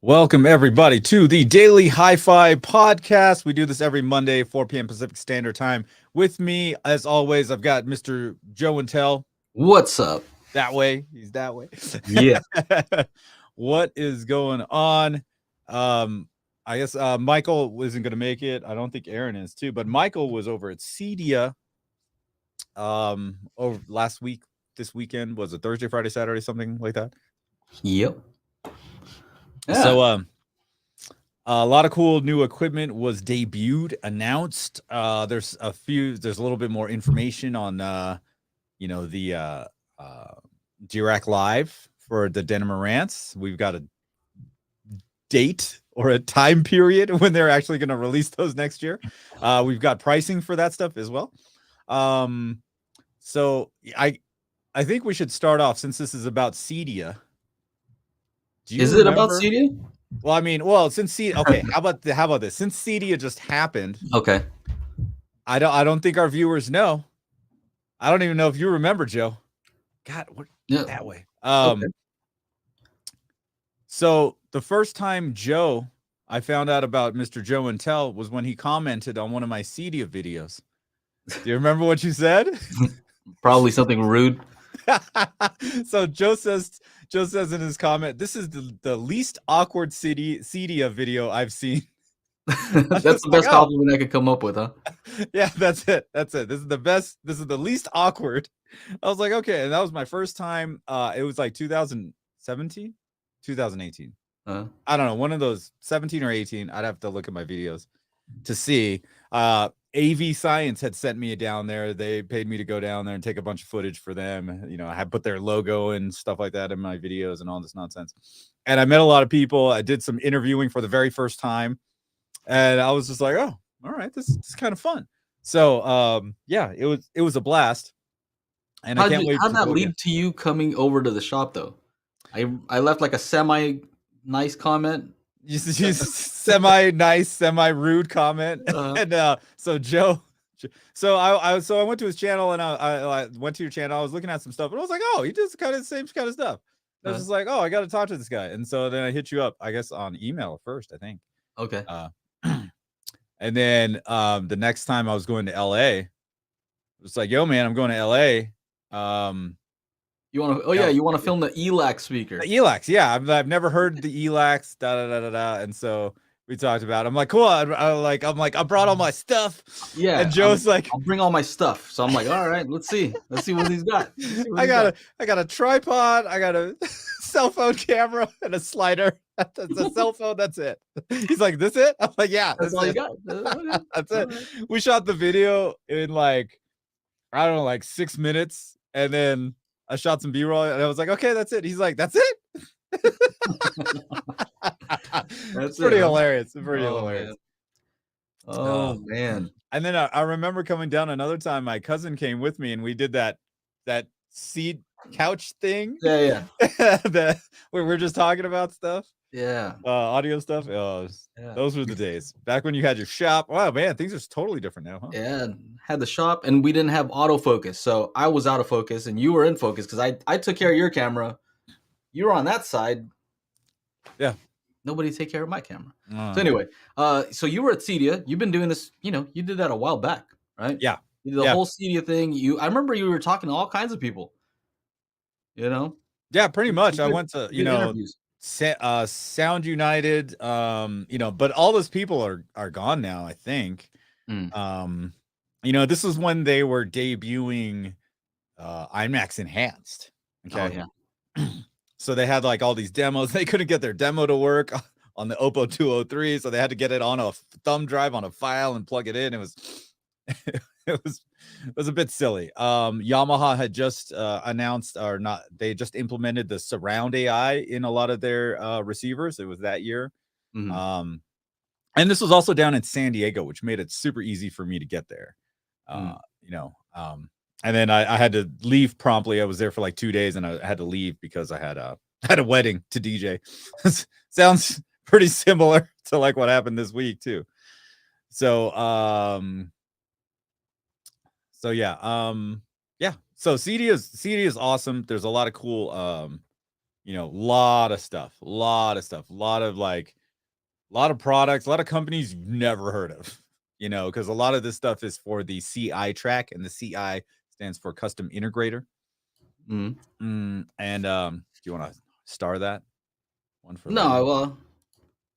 Welcome, everybody, to the Daily HiFi podcast. We do this every Monday, 4 p.m. Pacific Standard Time. With me, as always, I've got Mr. Joe and Tell. What's up? That way. He's that way. Yeah. What is going on? I guess Michael isn't going to make it. I don't think Aaron is, too. But Michael was over at CEDIA over last week. This weekend was it Thursday, Friday, Saturday, something like that. Yep. Yeah. So a lot of cool new equipment was debuted, announced. There's a little bit more information on the Dirac Live for the Denon AVR. We've got a date or a time period when they're actually going to release those next year. We've got pricing for that stuff as well. So I think we should start off, since this is about CEDIA. Is it about CEDIA? Well, I mean, since CEDIA, okay, how about this? Since CEDIA just happened, okay, I don't think our viewers know. I don't even know if you remember, Joe. God, what that way? Okay. So the first time I found out about Mr. Joe and Tell was when he commented on one of my CEDIA videos. Do you remember what you said? Probably something rude. So Joe says in his comment, "This is the least awkward CEDIA video I've seen." That's the best compliment I could come up with, huh? Yeah, that's it. This is the best. This is the least awkward. I was like, okay, and that was my first time. It was like 2017, 2018. I don't know, one of those, 17 or 18. I'd have to look at my videos to see. AV Science had sent me down there. They paid me to go down there and take a bunch of footage for them. You know, I had put their logo and stuff like that in my videos and all this nonsense. And I met a lot of people. I did some interviewing for the very first time. And I was just like, oh, all right, this is kind of fun. So yeah, it was a blast. And I can't wait. How'd that lead to you coming over to the shop, though? I left like a semi-nice comment. Semi-nice, semi-rude comment. And so Joe, I went to his channel, and I went to your channel. I was looking at some stuff, and I was like, oh, he does kind of the same kind of stuff. I was just like, oh, I got to talk to this guy. And so then I hit you up, I guess, on email first, I think. Okay. And then the next time I was going to LA, it was like, yo, man, I'm going to LA. You want to? Oh yeah, you want to film the ELAC speaker? The ELACs, yeah. I've never heard the ELACs. And so we talked about it. I'm like, cool. I brought all my stuff. Yeah. And Joe's like, I'll bring all my stuff. So I'm like, all right, let's see what he's got. I got a tripod. I got a cell phone camera and a slider. That's a cell phone. That's it. He's like, this it? I'm like, yeah. That's all you got. That's it. Right. We shot the video in like, I don't know, like 6 minutes, and then I shot some B-roll, and I was like, okay, that's it. He's like, that's it? That's pretty hilarious. It's pretty hilarious. Oh, man. And then I remember coming down another time, my cousin came with me, and we did that seat couch thing. Yeah. That we were just talking about stuff. Yeah. Audio stuff. Those were the days. Back when you had your shop. Wow, man, things are totally different now, huh? Yeah, had the shop, and we didn't have autofocus. So I was out of focus, and you were in focus because I took care of your camera. You were on that side. Yeah. Nobody take care of my camera. So anyway, so you were at CEDIA. You've been doing this, you did that a while back, right? Yeah. You did the whole CEDIA thing. I remember you were talking to all kinds of people. Yeah, pretty much. I went to, interviews. Sound United, but all those people are gone now, I think. This is when they were debuting IMAX Enhanced. Okay. Oh, yeah. So they had like all these demos. They couldn't get their demo to work on the Oppo 203, so they had to get it on a thumb drive on a file and plug it in. It was a bit silly. Yamaha had just announced, or not, they just implemented the surround AI in a lot of their receivers. It was that year. And this was also down in San Diego, which made it super easy for me to get there. And then I had to leave promptly. I was there for like 2 days, and I had to leave because I had a wedding to DJ. Sounds pretty similar to like what happened this week too. So yeah. So CEDIA is awesome. There's a lot of cool lot of stuff, a lot of products, a lot of companies you've never heard of, because a lot of this stuff is for the CI track, and the CI stands for custom integrator. And do you want to star that one for later? No, well,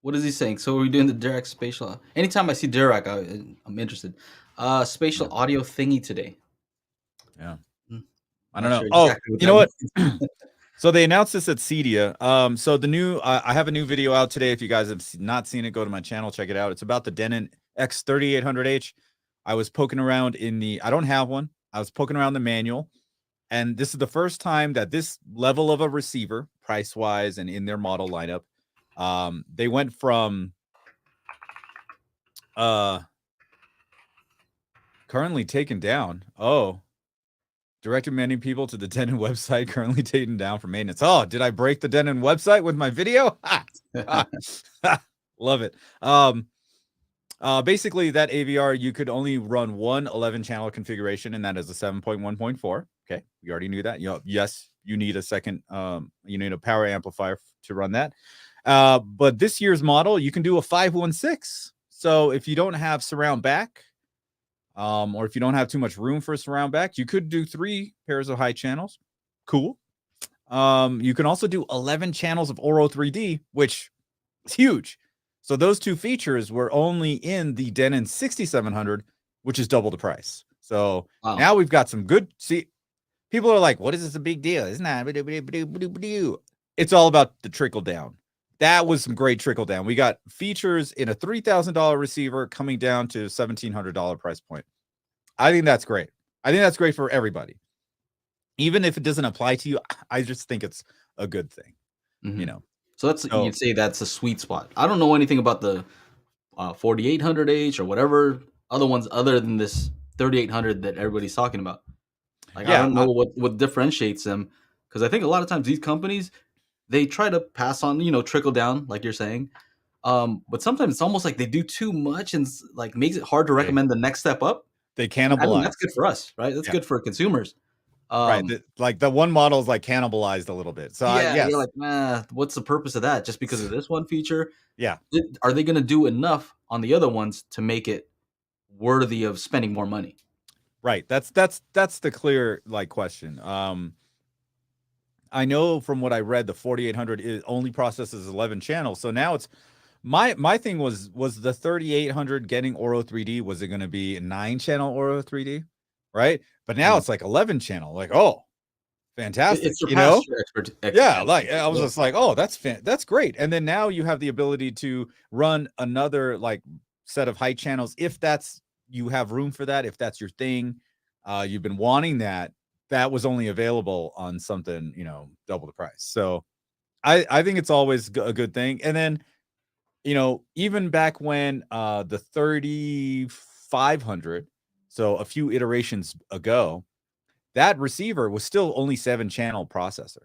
what is he saying? So are we doing the Dirac Spatial? Anytime I see Dirac, I'm interested. Spatial audio thingy today. Yeah. I don't know. Sure exactly what you know what? So they announced this at CEDIA. So the new, I have a new video out today. If you guys have not seen it, go to my channel, check it out. It's about the Denon X3800H. I was poking around I don't have one. I was poking around the manual, and this is the first time that this level of a receiver, price-wise and in their model lineup, they went from currently taken down. Directed many people to the Denon website, currently taken down for maintenance. Oh, did I break the Denon website with my video? Love it. Basically, that AVR, you could only run one 11-channel configuration, and that is a 7.1.4. Okay, we already knew that. Yes, you need a second, you need a power amplifier to run that. But this year's model, you can do a 516. So if you don't have surround back, or if you don't have too much room for a surround back, you could do 3 pairs of high channels. Cool. You can also do 11 channels of Oro 3D, which is huge. So those 2 features were only in the Denon 6700, which is double the price. So now we've got some good. See, people are like, "What is this a big deal?" Isn't that? It's all about the trickle down. That was some great trickle down. We got features in a $3,000 receiver coming down to $1,700 price point. I think that's great. I think that's great for everybody. Even if it doesn't apply to you, I just think it's a good thing. So you'd say that's a sweet spot. I don't know anything about the 4800H or whatever other ones other than this 3800 that everybody's talking about. I don't know what differentiates them, because I think a lot of times these companies, they try to pass on, trickle down, like you're saying. But sometimes it's almost like they do too much and like makes it hard to recommend the next step up. They cannibalize. I mean, that's good for us, right? That's good for consumers. Right. Like the one model is like cannibalized a little bit. So you're like, nah, what's the purpose of that? Just because of this one feature? Yeah. Are they going to do enough on the other ones to make it worthy of spending more money? Right. That's the clear question. I know from what I read, the 4800 only processes 11 channels. So now it's my thing was the 3800 getting Oro 3D, was it going to be a 9-channel Oro 3D? Right. But now it's like 11 channel. Like, oh, fantastic. Yeah. Like I was just like, oh, that's great. And then now you have the ability to run another set of height channels if you have room for that, if that's your thing. You've been wanting that. That was only available on something, double the price. So I think it's always a good thing. And then, even back when the 3500, so a few iterations ago, that receiver was still only 7-channel processor,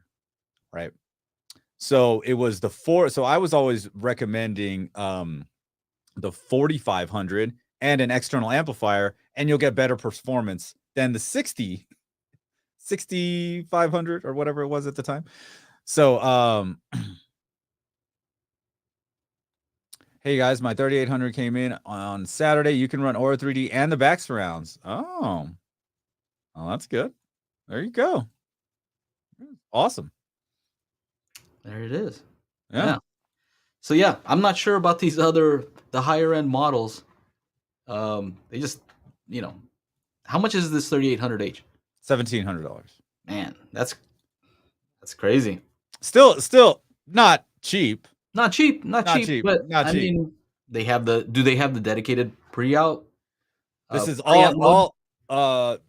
right? So it was the 4. So I was always recommending the 4500 and an external amplifier, and you'll get better performance than the 6500 or whatever it was at the time. So hey guys, my 3800 came in on Saturday. You can run Aura 3D and the back surrounds. Oh, that's good. There you go. Awesome. There it is. Yeah. So I'm not sure about the higher end models. They just, how much is this 3800H? $1,700. Man, that's crazy. Still not cheap. Not cheap. But I mean, do they have the dedicated pre-out? This is all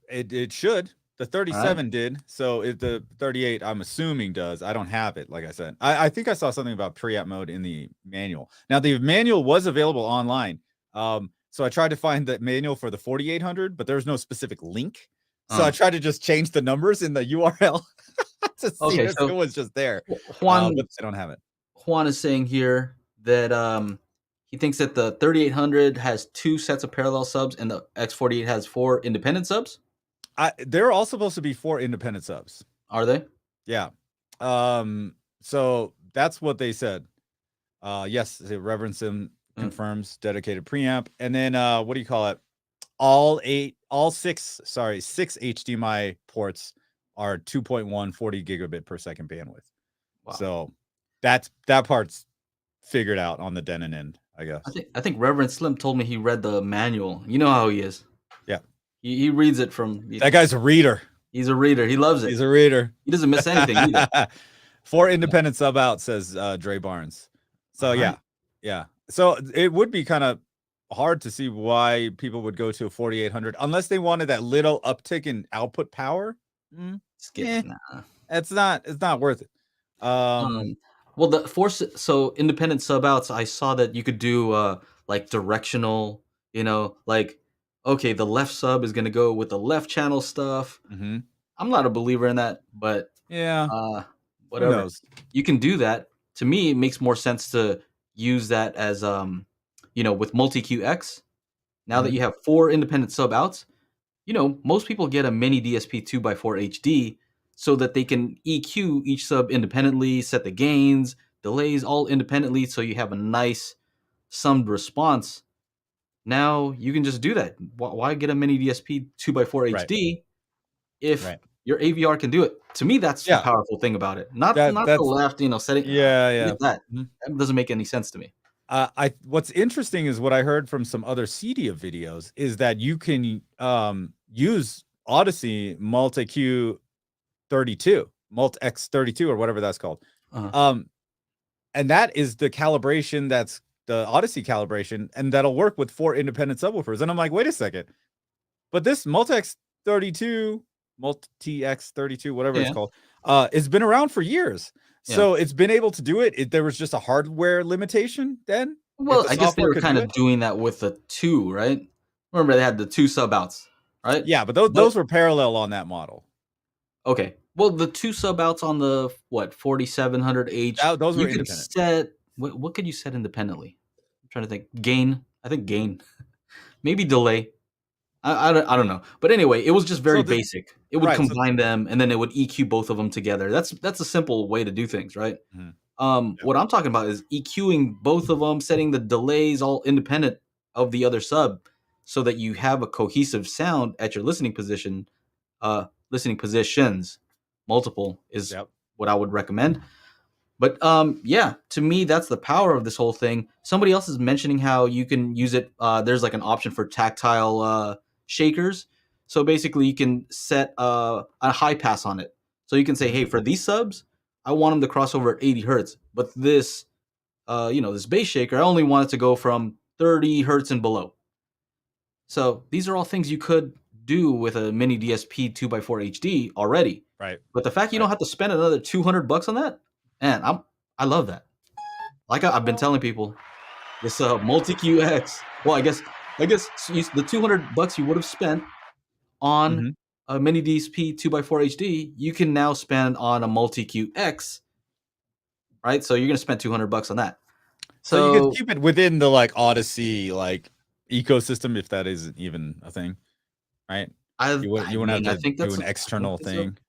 it should. The 37 did. So if the 38, I'm assuming, does. I don't have it, like I said. I think I saw something about pre-out mode in the manual. Now the manual was available online. So I tried to find the manual for the 4800, but there's no specific link. So I tried to just change the numbers in the URL to see if it was just there. Juan, but I don't have it. Juan is saying here that he thinks that the 3800 has 2 sets of parallel subs and the X48 has 4 independent subs. They're all supposed to be 4 independent subs. Are they? Yeah. So that's what they said. Yes, Reverend Sim confirms dedicated preamp. And then what do you call it? Six HDMI ports are 2.1 40 gigabit per second bandwidth. Wow. So that part's figured out on the Denon end, I guess. I think Reverend Slim told me he read the manual. You know how he is. Yeah. He reads it from... That guy's a reader. He's a reader. He loves it. He's a reader. He doesn't miss anything either. 4 independent sub out, says Dre Barnes. So yeah. So it would be kind of hard to see why people would go to a 4800 unless they wanted that little uptick in output power. It's not worth it. Well, so independent sub outs, I saw that you could do like directional, like, okay, the left sub is going to go with the left channel stuff. Mm-hmm. I'm not a believer in that, but whatever. Who knows? You can do that. To me, it makes more sense to use that as with multi-QX. Now that you have 4 independent sub outs, most people get a mini DSP 2x4 HD so that they can EQ each sub independently, set the gains, delays all independently, so you have a nice summed response. Now you can just do that. Why get a mini DSP 2x4 HD if your AVR can do it? To me, that's the powerful thing about it. Not the left, setting. That doesn't make any sense to me. What's interesting is what I heard from some other CEDIA videos is that you can use Odyssey multi-Q 32, multi-X 32 or whatever that's called. And that is the calibration, that's the Odyssey calibration, and that'll work with 4 independent subwoofers. And I'm like, wait a second, but this multi-X 32, multi-X 32, whatever it's called, it's been around for years. So it's been able to do it. There was just a hardware limitation then. Well, I guess they were kind of doing that with the 2, right? Remember they had the 2 sub outs, right? Yeah, but those were parallel on that model. Okay. Well, the 2 sub outs on the 4700H, those were independent. What could you set independently? I'm trying to think. Gain. I think gain. Maybe delay. I don't know. But anyway, it was just very basic. It would combine them, and then it would EQ both of them together. That's a simple way to do things, right? Mm-hmm. What I'm talking about is EQing both of them, setting the delays all independent of the other sub, so that you have a cohesive sound at your listening positions. Multiple is what I would recommend. But to me, that's the power of this whole thing. Somebody else is mentioning how you can use it. There's like an option for tactile shakers. So basically you can set a high pass on it. So you can say, hey, for these subs, I want them to cross over at 80 hertz. But this, this bass shaker, I only want it to go from 30 hertz and below. So these are all things you could do with a mini DSP 2x4 HD already. Right. But the fact you don't have to spend another $200 on that, man, I love that. Like I've been telling people, this multi-QX. Well, I guess the $200 you would have spent on a mini DSP 2x4 HD, you can now spend on a multi-QX, right? So you're gonna spend $200 on that. So you can keep it within the Odyssey ecosystem, if that isn't even a thing, right? You wouldn't have to do an external thing. So.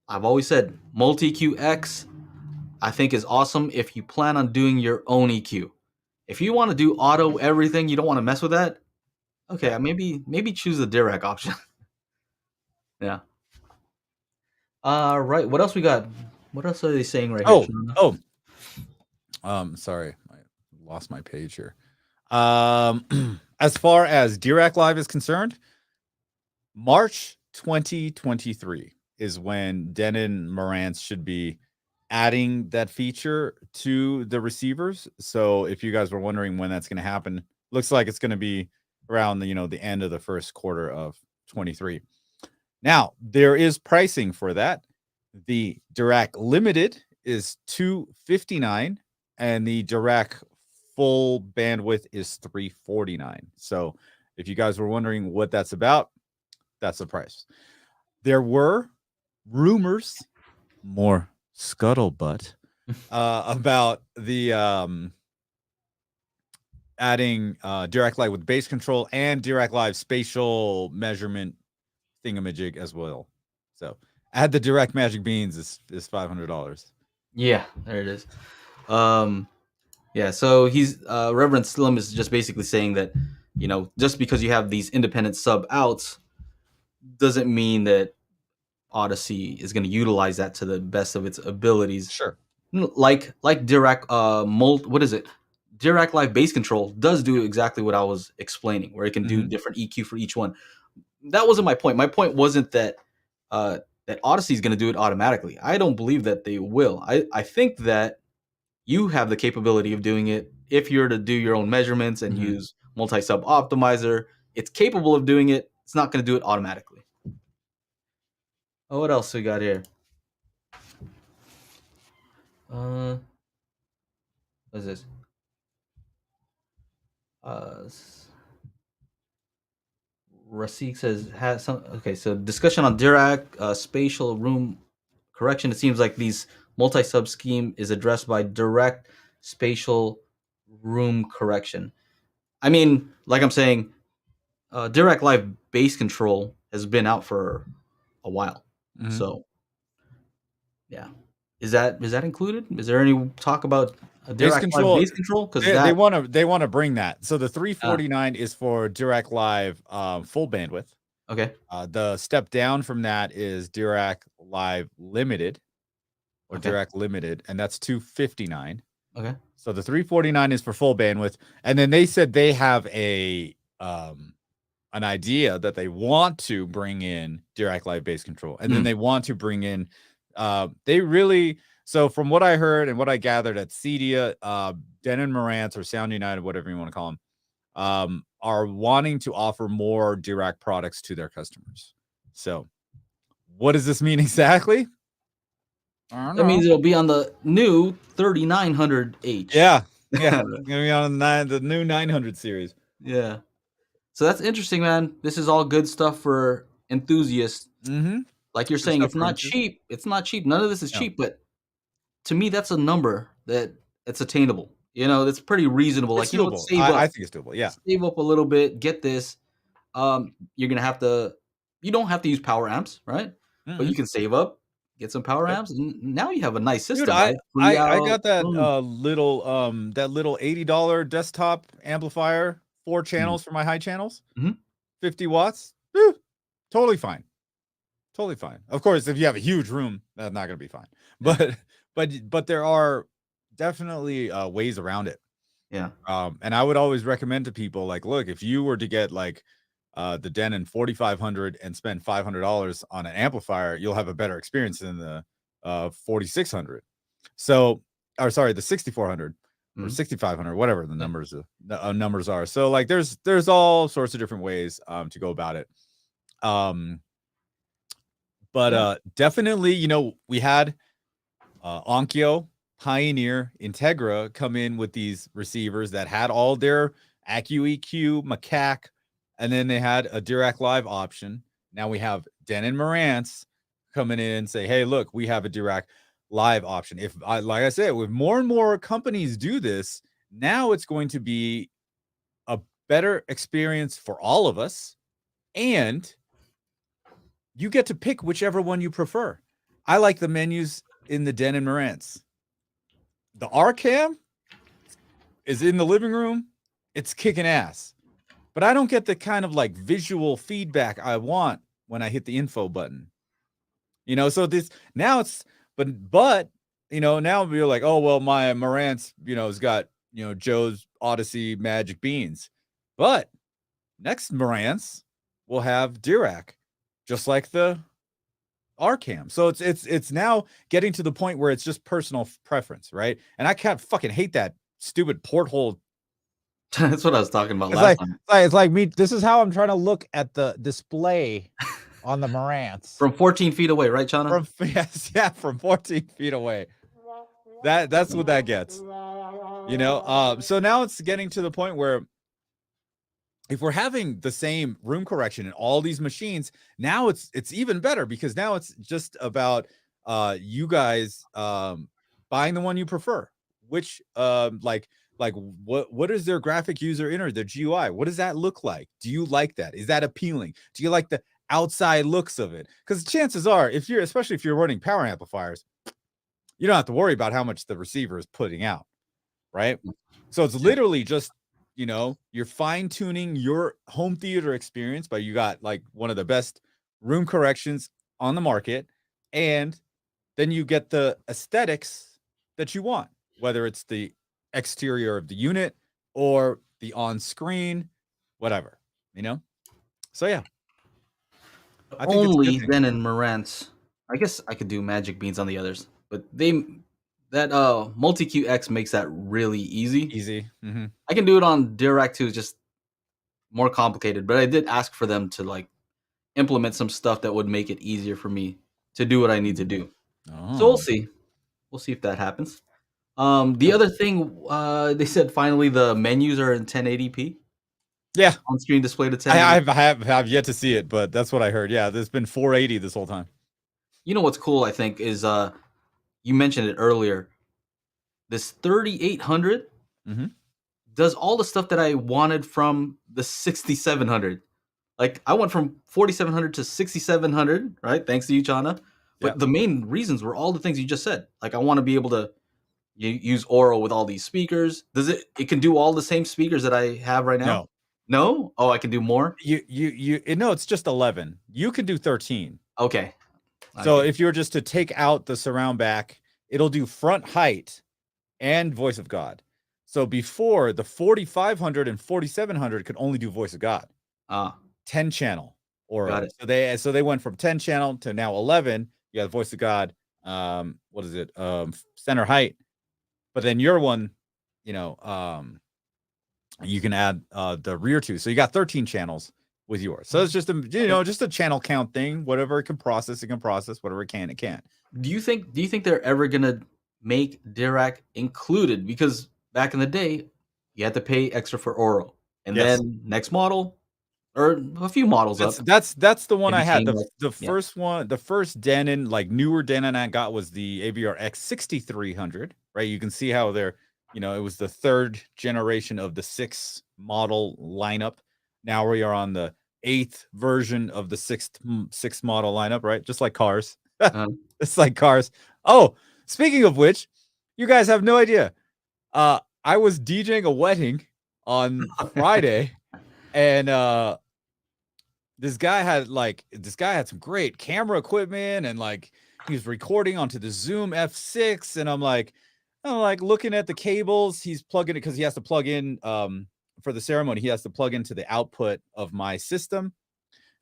I've always said multi-QX, I think, is awesome if you plan on doing your own EQ. If you want to do auto everything, you don't want to mess with that. Okay, maybe choose the Dirac option. Yeah. Right. What else we got? What else are they saying right here? Sorry, I lost my page here. As far as Dirac Live is concerned, March 2023 is when Denon Marantz should be adding that feature to the receivers. So if you guys were wondering when that's going to happen, looks like it's going to be around the end of the first quarter of 23. Now, there is pricing for that. The Dirac Limited is $259 and the Dirac full bandwidth is $349. So if you guys were wondering what that's about, that's the price. There were rumors, more scuttlebutt, about the adding Dirac Live with bass control and Dirac Live spatial measurement thingamajig as well. So add the Dirac Magic Beans is $500. Yeah, there it is. Yeah, so he's Reverend Slim is just basically saying that, just because you have these independent sub outs doesn't mean that Odyssey is going to utilize that to the best of its abilities. Sure. Like Dirac what is it? Dirac Live Bass Control does do exactly what I was explaining, where it can do different EQ for each one. That wasn't my point. My point wasn't that that Odyssey is going to do it automatically. I don't believe that they will. I think that you have the capability of doing it if you're to do your own measurements and use multi-sub optimizer. It's capable of doing it. It's not going to do it automatically. Oh, what else we got here? What is this? Rasik says has some. Okay, so discussion on Dirac spatial room correction. It seems like these multi-sub scheme is addressed by direct spatial room correction. I mean, like I'm saying, Dirac Live Bass Control has been out for a while. So, yeah, is that included? Is there any talk about Dirac Live Bass Control? Because they want to bring that. So the 349 is for Dirac Live full bandwidth. Okay. The step down from that is Dirac Live Limited or Dirac Limited, and that's 259. Okay. So the 349 is for full bandwidth, and then they said they have an idea that they want to bring in Dirac Live Bass Control, and then they want to bring in so from what I heard and what I gathered at CEDIA, Denon Marantz or Sound United, whatever you want to call them, are wanting to offer more Dirac products to their customers. So what does this mean exactly? That means it'll be on the new 3900H. Yeah. Yeah. It's gonna be on the new 900 series. Yeah. So that's interesting, man. This is all good stuff for enthusiasts. Like you're saying, it's not cheap. It's not cheap. None of this is cheap, but to me, that's a number that's attainable. That's pretty reasonable. It's doable. Save up. I think it's doable. Yeah. Save up a little bit. Get this. You're gonna have to. You don't have to use power amps, right? But you can save up, get some power amps, and now you have a nice system. Dude, I got that little $80 desktop amplifier, 4 channels for my high channels, 50 watts. Woo, totally fine. Totally fine. Of course, if you have a huge room, that's not going to be fine. But there are definitely ways around it. Yeah. And I would always recommend to people, like, look, if you were to get like the Denon 4500 and spend $500 on an amplifier, you'll have a better experience than the 4600. So, or sorry, the 6400 or 6500, whatever the numbers are. So like there's all sorts of different ways to go about it. But definitely, we had Onkyo, Pioneer, Integra come in with these receivers that had all their AccuEQ, Macaque, and then they had a Dirac Live option. Now we have Denon Marantz coming in and say, hey, look, we have a Dirac Live option. Like I said, with more and more companies do this, now it's going to be a better experience for all of us, and you get to pick whichever one you prefer. I like the menus in the Denon Marantz. The RCam is in the living room. It's kicking ass. But I don't get the kind of like visual feedback I want when I hit the info button. So this now it's but now we're like, oh well, my Marantz, has got Joe's Odyssey Magic Beans. But next Marantz will have Dirac, just like the RCam. So it's now getting to the point where it's just personal preference, right? And I can't fucking hate that stupid porthole. That's what I was talking about last time. It's like me. This is how I'm trying to look at the display on the Marantz from 14 feet away, right, Chana? From 14 feet away. That's what that gets. So now it's getting to the point where if we're having the same room correction in all these machines, now it's even better, because now it's just about you guys buying the one you prefer. Which like what is their graphic user interface, their GUI? What does that look like? Do you like that? Is that appealing? Do you like the outside looks of it? Because chances are, especially if you're running power amplifiers, you don't have to worry about how much the receiver is putting out, right? So it's literally just, you know, you're fine tuning your home theater experience, but you got like one of the best room corrections on the market, and then you get the aesthetics that you want, whether it's the exterior of the unit or the on-screen, whatever, you know? So yeah. I think it's a good Only thing. Denon Marantz. I guess I could do magic beans on the others, but that multi QX makes that really easy. Easy. Mm-hmm. I can do it on Dirac too, just more complicated. But I did ask for them to like implement some stuff that would make it easier for me to do what I need to do. So we'll see. We'll see if that happens. The other thing, they said finally the menus are in 1080p. Yeah, on-screen display to 1080p. I have yet to see it, but that's what I heard. Yeah, there's been 480 this whole time. You know what's cool? I think is you mentioned it earlier. This 3800 does all the stuff that I wanted from the 6700. Like I went from 4700 to 6700, right? Thanks to you, Chana. But the main reasons were all the things you just said. Like I want to be able to use Oro with all these speakers. Does it can do all the same speakers that I have right now? No? Oh, I can do more? No, it's just 11. You can do 13. Okay. So if you were just to take out the surround back, it'll do front height and voice of God. So before, the 4500 and 4700 could only do voice of God. 10 channel Oro. So they went from 10 channel to now 11. You got voice of God. What is it? Center height. But then your one, you know, you can add the rear two. So you got 13 channels with yours. So it's just a, you know, just a channel count thing. Whatever it can process. Whatever it can, it can. Do you think they're ever gonna make Dirac included? Because back in the day, you had to pay extra for Oro, and then next model or a few models up. That's the one I had. The first one, the first Denon, like newer Denon I got was the AVR X6300. Right, you can see how they're, you know, it was the third generation of the 6 model lineup. Now we are on the 8th version of the 6th model lineup, right? Just like cars. It's like cars. Oh, speaking of which, you guys have no idea. I was DJing a wedding on Friday, and this guy had some great camera equipment, and like he was recording onto the Zoom F6, and I'm like looking at the cables. He's plugging it because he has to plug in for the ceremony. He has to plug into the output of my system.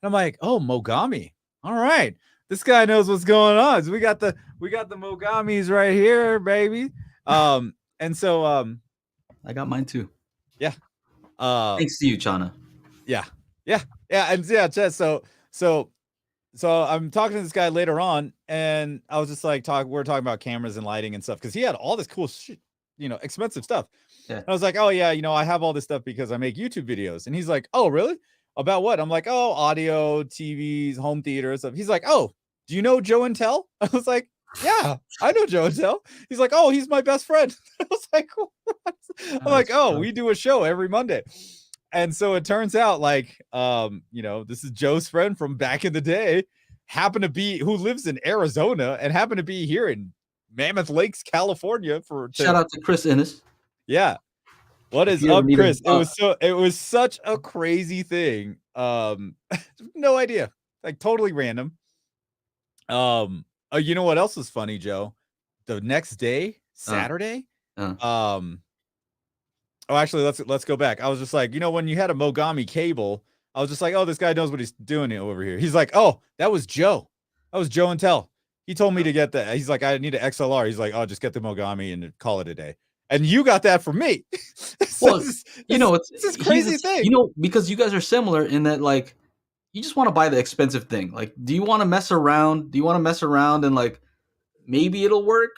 And I'm like, oh, Mogami. All right. This guy knows what's going on. So we got the Mogamis right here, baby. And so I got mine too. Yeah. Thanks to you, Chana. Yeah. And so I'm talking to this guy later on, and I was just like, we're talking about cameras and lighting and stuff, because he had all this cool shit, you know, expensive stuff. Yeah. I was like, oh yeah, you know, I have all this stuff because I make YouTube videos. And he's like, oh really? About what? I'm like, oh, audio, TVs, home theater stuff. He's like, oh, do you know Joe and Tell? I was like, yeah, I know Joe and Tell. He's like, oh, he's my best friend. I was like, what? I'm like, oh, we do a show every Monday. And so it turns out, like, you know, this is Joe's friend from back in the day, who lives in Arizona and happened to be here in Mammoth Lakes, California. Shout out to Chris Ennis. Yeah. What is up, Chris? It was such a crazy thing. No idea. Like totally random. You know what else was funny, Joe? The next day, Saturday, oh, actually, let's go back. I was just like, you know, when you had a Mogami cable, I was just like, oh, this guy knows what he's doing over here. He's like, oh, that was Joe. That was Joe and Tell. He told me to get that. He's like, I need an XLR. He's like, oh, just get the Mogami and call it a day. And you got that from me. Well, you know, it's this crazy thing. You know, because you guys are similar in that, like, you just want to buy the expensive thing. Like, do you want to mess around? Do you want to mess around and like, maybe it'll work?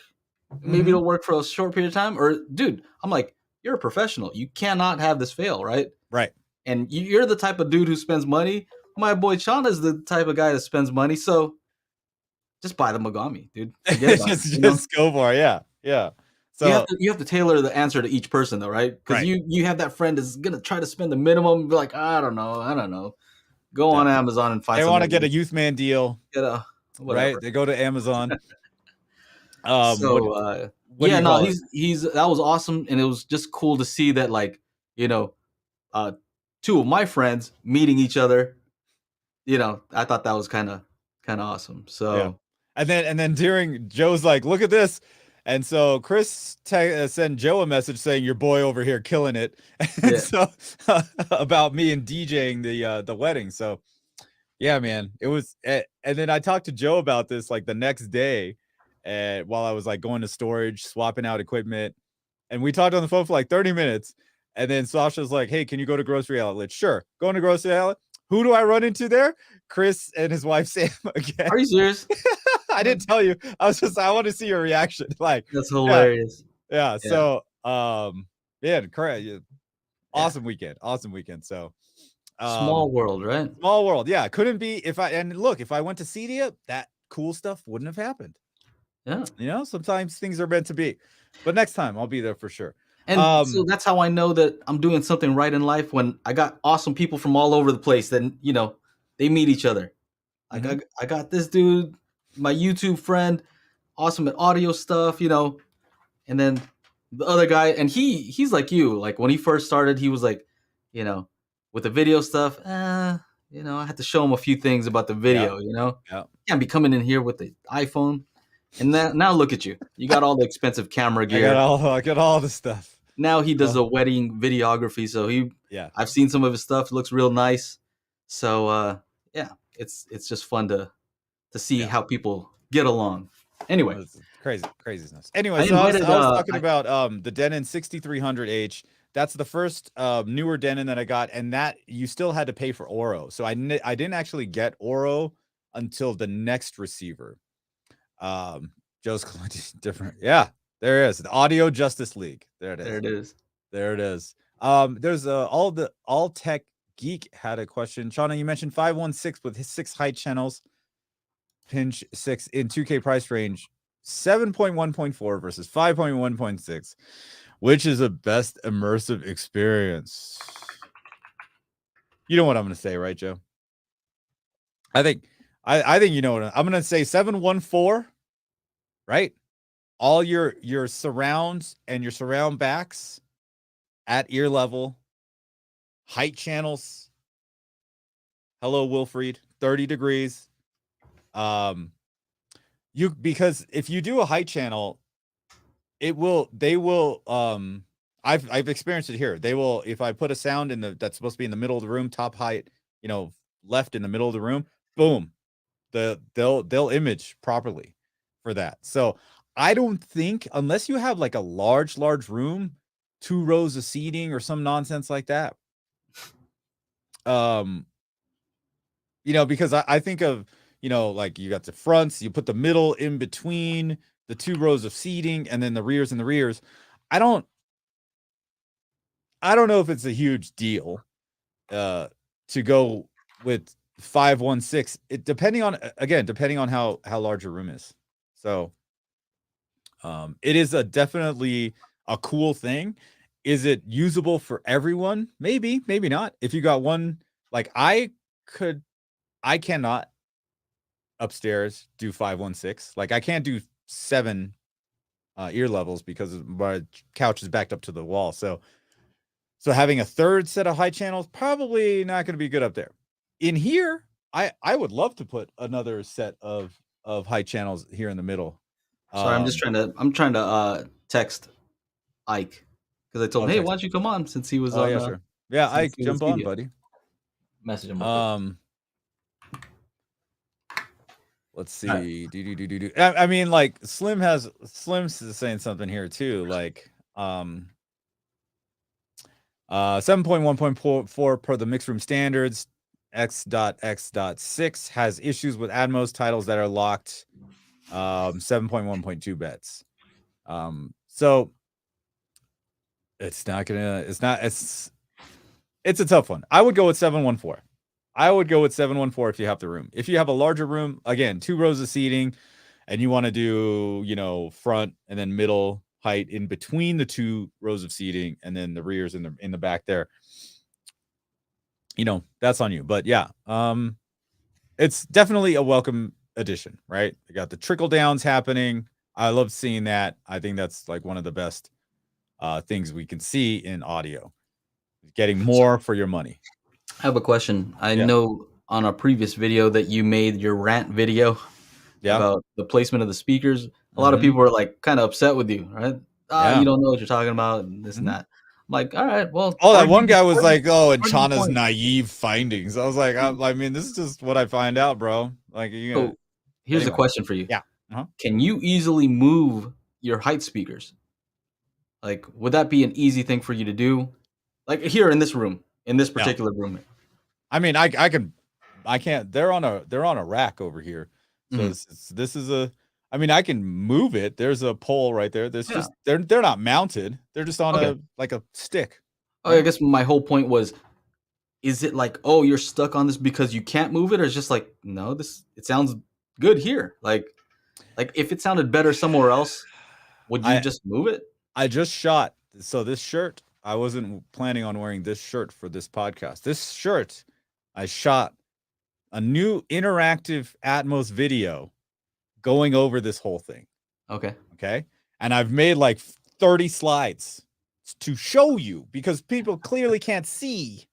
Maybe it'll work for a short period of time? Or, dude, I'm like, you're a professional. You cannot have this fail, right? Right. And you're the type of dude who spends money. My boy Chana is the type of guy that spends money. So just buy the Mogami, dude. Just go for it. Yeah. So you have to tailor the answer to each person, though, right? Because you have that friend that's gonna try to spend the minimum and be like, I don't know. Go on Amazon and find. They want to get a youth man deal. Get a whatever. Right. They go to Amazon. So yeah, no, he's that was awesome, and it was just cool to see that, like, you know, two of my friends meeting each other. You know, I thought that was kind of awesome. So yeah. And then during Joe's like, look at this. And so Chris sent Joe a message saying your boy over here killing it. And so about me and DJing the wedding. So yeah, man, it was. And then I talked to Joe about this like the next day, while I was like going to storage, swapping out equipment, and we talked on the phone for like 30 minutes. And then Sasha's like, "Hey, can you go to grocery outlet?" Sure, going to grocery outlet. Who do I run into there? Chris and his wife Sam again. Are you serious? I didn't tell you. I want to see your reaction. Like, that's hilarious. Yeah. So, yeah, correct. Awesome weekend. Awesome weekend. So, small world, right? Small world. Yeah. Couldn't be if I went to CEDIA, that cool stuff wouldn't have happened. Yeah. You know, sometimes things are meant to be. But next time I'll be there for sure. And so that's how I know that I'm doing something right in life, when I got awesome people from all over the place that, you know, they meet each other. Like I got this dude, my YouTube friend, awesome at audio stuff, you know, and then the other guy, and he's like you. Like when he first started, he was like, you know, with the video stuff, you know, I had to show him a few things about the video, you know. Yeah. Can't be coming in here with the iPhone. And now look at you. You got all the expensive camera gear. I got all the stuff. Now he does a wedding videography, so I've seen some of his stuff. It looks real nice. So yeah, it's just fun to see how people get along. Anyway, it's craziness. Anyway, so I was talking about the Denon 6300H. That's the first newer Denon that I got, and that you still had to pay for Oro. So I didn't actually get Oro until the next receiver. Joe's different. Yeah, there it is. The Audio Justice League. There it is. There it is. There's all tech geek had a question. Shauna, you mentioned 516 with his 6 height channels, pinch 6 in 2K price range, 7.1.4 versus 5.1.6. Which is the best immersive experience? You know what I'm going to say, right, Joe? I think you know what I'm going to say. 714, right? All your surrounds and your surround backs at ear level, height channels. Hello, Wilfried. 30 degrees. Because if you do a height channel, they will I've experienced it here. They will, if I put a sound that's supposed to be in the middle of the room, top height, you know, left in the middle of the room, boom, they'll image properly for that. So I don't think, unless you have like a large room, 2 rows of seating or some nonsense like that, you know, because I think of, you know, like you got the fronts, you put the middle in between the 2 rows of seating, and then the rears and the rears. I don't know if it's a huge deal to go with 516. It depending on how large your room is. So it is definitely a cool thing. Is it usable for everyone? Maybe, maybe not. If you got one, like I cannot upstairs do 516. Like I can't do 7 ear levels because my couch is backed up to the wall. So having a third set of high channels, probably not going to be good up there. In here, I would love to put another set of high channels here in the middle. Sorry, I'm trying to text Ike, because I told him, hey, why don't you come on, since he was on. Yeah, sure. Yeah, Ike, jump on, buddy. Message him. Let's see. I mean, like Slim's saying something here too. Like 7.1.4 per the mixed room standards. X.X.6 has issues with Atmos titles that are locked. 7.1.2 bets. So it's a tough one. I would go with 714. I would go with 714 if you have the room. If you have a larger room, again, 2 rows of seating, and you want to do, you know, front and then middle height in between the 2 rows of seating, and then the rears in the back there, you know, that's on you. But yeah, it's definitely a welcome addition, right? You got the trickle downs happening. I love seeing that. I think that's like one of the best things we can see in audio. Getting more for your money. I have a question. I know on a previous video that you made your rant video about the placement of the speakers. A lot of people were like kind of upset with you, right? You don't know what you're talking about, and this and that. I'm like, all right, well. Oh, that one guy was like, "Oh, and Chana's naive findings." I was like, I mean, this is just what I find out, bro. Like, so here's a question for you. Yeah. Can you easily move your height speakers? Like, would that be an easy thing for you to do? Like here in this room, in this particular room. I mean, I can't. They're on a rack over here. So this is a. I mean, I can move it. There's a pole right there. There's just they're not mounted. They're just on a stick. Oh, I guess my whole point was, is it like, oh, you're stuck on this because you can't move it, or is just like, no, it sounds good here. Like if it sounded better somewhere else, would you just move it? I just shot. So this shirt, I wasn't planning on wearing this shirt for this podcast. This shirt, I shot a new interactive Atmos video going over this whole thing. Okay. And I've made like 30 slides to show you, because people clearly can't see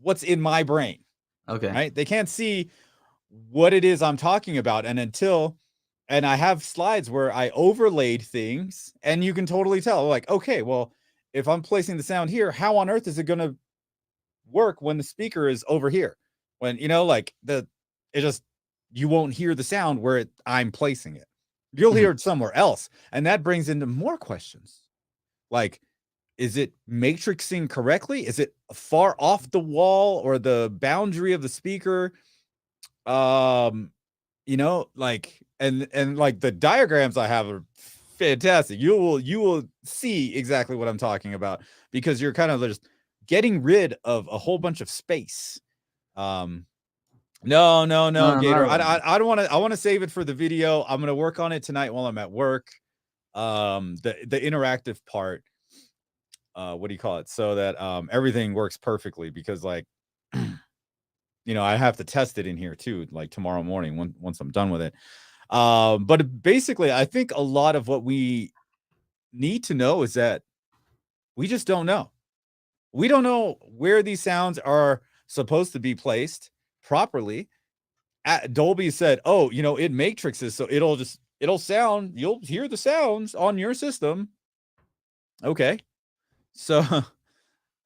what's in my brain. Right? They can't see what it is I'm talking about. And I have slides where I overlaid things, and you can totally tell, like, okay, well, if I'm placing the sound here, how on earth is it going to work when the speaker is over here? When, like you won't hear the sound where I'm placing it. You'll hear it somewhere else. And that brings into more questions. Like, is it matrixing correctly? Is it far off the wall or the boundary of the speaker? Like, and like the diagrams I have are fantastic. You will see exactly what I'm talking about, because you're kind of just getting rid of a whole bunch of space. No, Gator. I don't want to. I want to save it for the video. I'm gonna work on it tonight while I'm at work. The interactive part. What do you call it? So that everything works perfectly, because like, I have to test it in here too, like tomorrow morning once I'm done with it. But basically, I think a lot of what we need to know is that we just don't know. We don't know where these sounds are supposed to be placed properly. Dolby said, "Oh, it matrixes, so it'll sound. You'll hear the sounds on your system." Okay, so,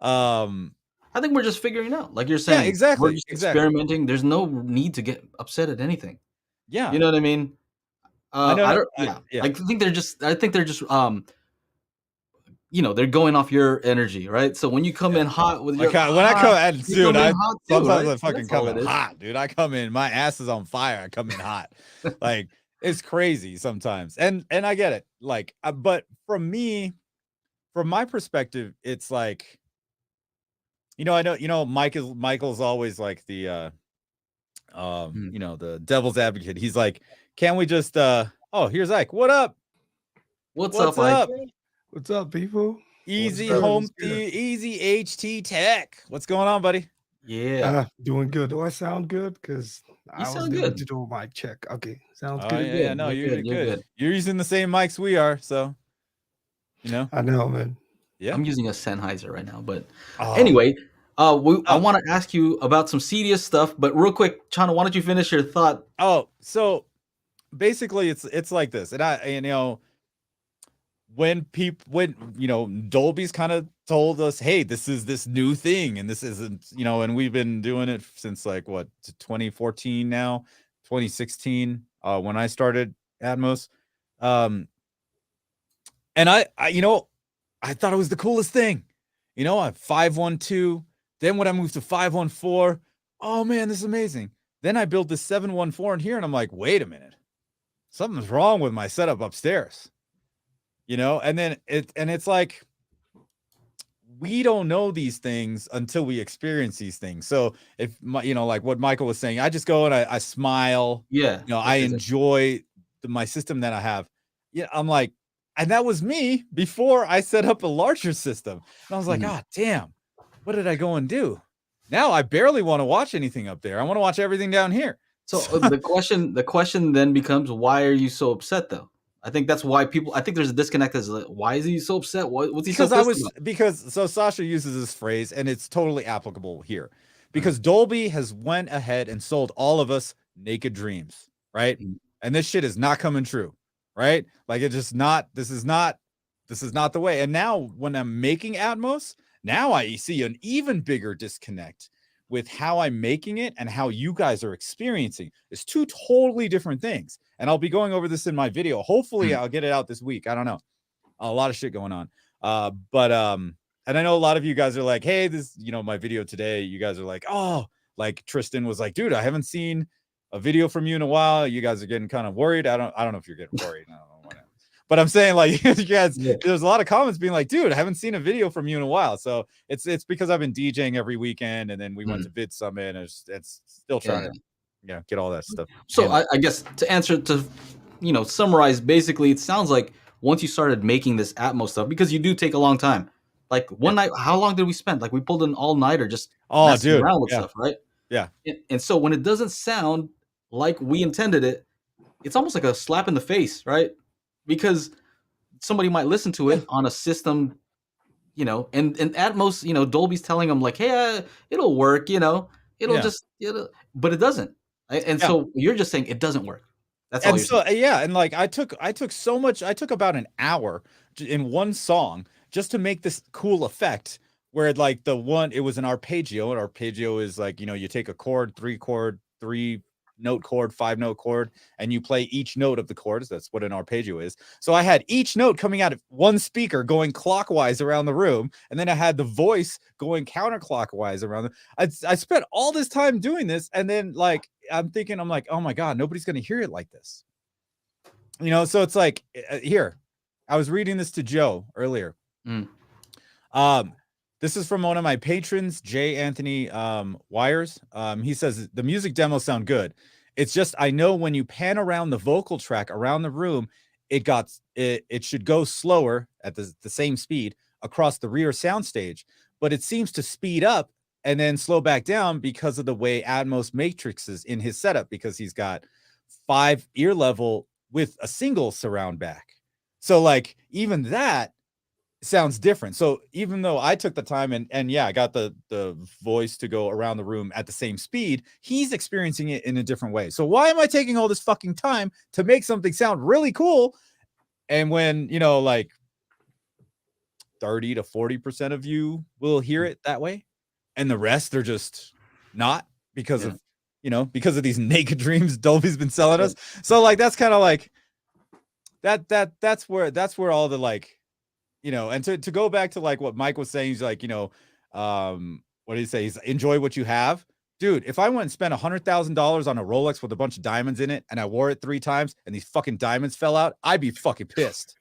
I think we're just figuring out, like you're saying. Yeah, exactly. We're just experimenting. There's no need to get upset at anything. Yeah, you know what I mean. I know. I think they're just. They're going off your energy, right? So when you come in hot with your sometimes I fucking come in hot, dude. I come in, my ass is on fire. I come in hot. Like, it's crazy sometimes. And I get it. Like, but from my perspective, it's like, I know Michael's always like the the devil's advocate. He's like, can't we just here's Ike. What up? What's up, Ike? What's up, people? Easy home, easy HT Tech. What's going on, buddy? Yeah, doing good. Do I sound good? Because I was good to do a mic check. Okay, sounds good. Yeah, no, you're good. You're using the same mics we are, so I know, man. Yeah, I'm using a Sennheiser right now, but anyway, I want to ask you about some CEDIA stuff, but real quick, Chana, why don't you finish your thought? Oh, so basically, it's like this, and when Dolby's kind of told us, hey, this is this new thing, and this isn't, and we've been doing it since like 2014 now, 2016, when I started Atmos. And I thought it was the coolest thing. I 512. Then when I moved to 514, oh man, this is amazing. Then I built this 714 in here, and I'm like, wait a minute, something's wrong with my setup upstairs. And then it's like, we don't know these things until we experience these things. So if like what Michael was saying, I just go and I smile. Yeah. I enjoy my system that I have. Yeah. I'm like, and that was me before I set up a larger system. And I was like, God damn, what did I go and do? Now I barely want to watch anything up there. I want to watch everything down here. So the question then becomes, why are you so upset though? I think that's why I think there's a disconnect. As like, why is he so upset? What's he so pissed about? So Sasha uses this phrase, and it's totally applicable here, because Dolby has went ahead and sold all of us naked dreams, right? And this shit is not coming true, right? Like it's just not. This is not the way. And now when I'm making Atmos, now I see an even bigger disconnect with how I'm making it and how you guys are experiencing. It's two totally different things. And I'll be going over this in my video. Hopefully I'll get it out this week. I don't know. A lot of shit going on. And I know a lot of you guys are like, hey, this, my video today, you guys are like, oh, like Tristan was like, dude, I haven't seen a video from you in a while. You guys are getting kind of worried. I don't know if you're getting worried. I don't know. But I'm saying, like, you guys, there's a lot of comments being like, dude, I haven't seen a video from you in a while. So it's because I've been DJing every weekend, and then we went to Vid Summit, and it's still trying to get all that stuff. So I guess to summarize, basically, it sounds like once you started making this Atmos stuff, because you do take a long time. Like one night, how long did we spend? Like we pulled an all-nighter just messing around with stuff, right? Yeah. And so when it doesn't sound like we intended it, it's almost like a slap in the face, right? Because somebody might listen to it on a system, and Atmos, Dolby's telling them like, hey, it'll work, it'll just, but it doesn't. And so you're just saying it doesn't work. That's all you're saying. And like I took about an hour in one song just to make this cool effect where like it was an arpeggio, and arpeggio is like, you take a chord, 3-note chord, 5-note chord, and you play each note of the chords. That's what an arpeggio is. So I had each note coming out of one speaker going clockwise around the room, and then I had the voice going counterclockwise around I spent all this time doing this, and then like I'm like, oh my god, nobody's gonna hear it like this. So it's like here. I was reading this to Joe earlier. This is from one of my patrons, J. Anthony Wires. He says the music demos sound good. It's just I know when you pan around the vocal track around the room, it should go slower at the same speed across the rear soundstage, but it seems to speed up and then slow back down because of the way Atmos matrixes in his setup, because he's got 5 ear level with a single surround back. So like even that sounds different. So even though I took the time and I got the voice to go around the room at the same speed, he's experiencing it in a different way. So why am I taking all this fucking time to make something sound really cool? And when, like 30 to 40% of you will hear it that way, and the rest they're just not, because of these naked dreams Dolby's been selling us. So like that's kind of like that's where all the like, and to go back to like what Mike was saying, he's like, what did he say? He's enjoy what you have. Dude, if I went and spent $100,000 on a Rolex with a bunch of diamonds in it, and I wore it 3 times and these fucking diamonds fell out, I'd be fucking pissed.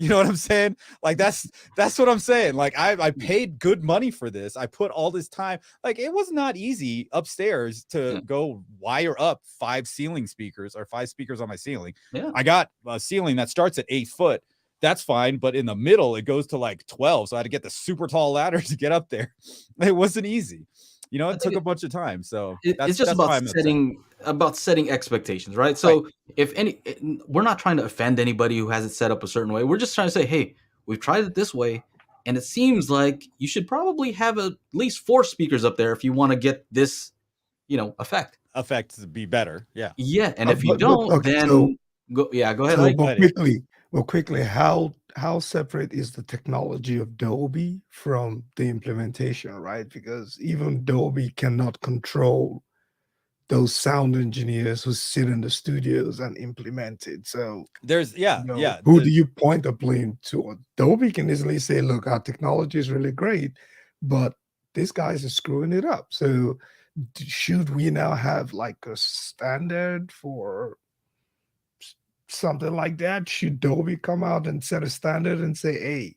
You know what I'm saying? Like that's what I'm saying. Like I paid good money for this. I put all this time. Like it was not easy upstairs to go wire up 5 ceiling speakers or 5 speakers on my ceiling. Yeah. I got a ceiling that starts at 8 foot. That's fine, but in the middle it goes to like 12, so I had to get the super tall ladder to get up there. It wasn't easy. It took a bunch of time. So it's just about setting expectations, right? So we're not trying to offend anybody who has it set up a certain way. We're just trying to say, hey, we've tried it this way, and it seems like you should probably have at least 4 speakers up there if you want to get this, effect to be better. Yeah. Yeah, and if you don't, then go ahead. So quickly, how separate is the technology of Dolby from the implementation, right? Because even Dolby cannot control those sound engineers who sit in the studios and implement it. So there's who do you point the blame to? Dolby can easily say, look, our technology is really great, but these guys are screwing it up. So should we now have like a standard for something like that? Should Dolby come out and set a standard and say, hey,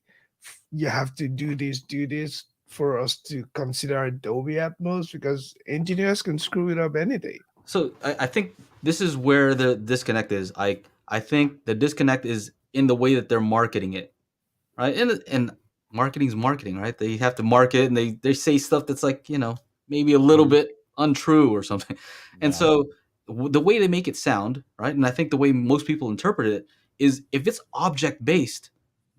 you have to do this for us to consider Dolby Atmos? Because engineers can screw it up any day. So I think this is where the disconnect is. I think the disconnect is in the way that they're marketing it, right? And marketing's marketing, right? They have to market, and they say stuff that's like, maybe a little bit untrue or something. And so the way they make it sound, right? And I think the way most people interpret it is if it's object based,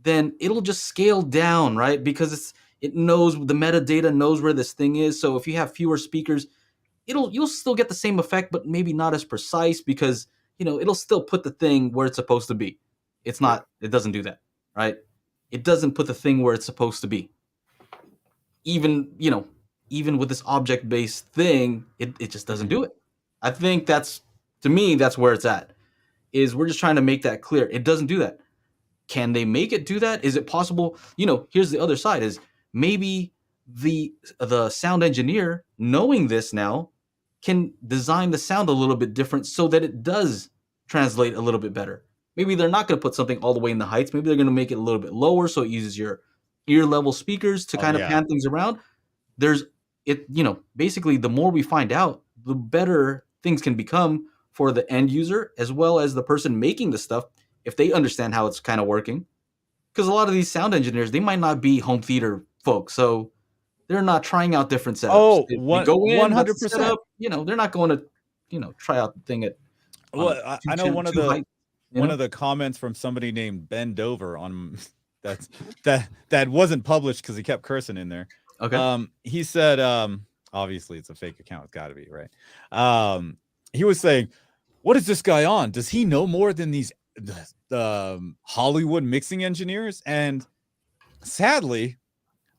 then it'll just scale down, right? Because it knows the metadata knows where this thing is. So if you have fewer speakers, you'll still get the same effect, but maybe not as precise because it'll still put the thing where it's supposed to be. It doesn't do that, right? It doesn't put the thing where it's supposed to be. Even with this object-based thing, it just doesn't do it. I think that's where it's at. Is we're just trying to make that clear. It doesn't do that. Can they make it do that? Is it possible? Here's the other side is maybe the sound engineer knowing this now can design the sound a little bit different so that it does translate a little bit better. Maybe they're not going to put something all the way in the heights. Maybe they're going to make it a little bit lower so it uses your ear level speakers to kind of pan things around. Basically the more we find out, the better things can become for the end user as well as the person making the stuff if they understand how it's kind of working. Because a lot of these sound engineers, they might not be home theater folks, so they're not trying out different setups. Oh, they go in 100%. They're not going to try out the thing at. Well, I know one of the comments from somebody named Ben Dover on that wasn't published because he kept cursing in there. Okay. He said, obviously it's a fake account. It's got to be, right? He was saying, what is this guy on? Does he know more than these Hollywood mixing engineers? And sadly,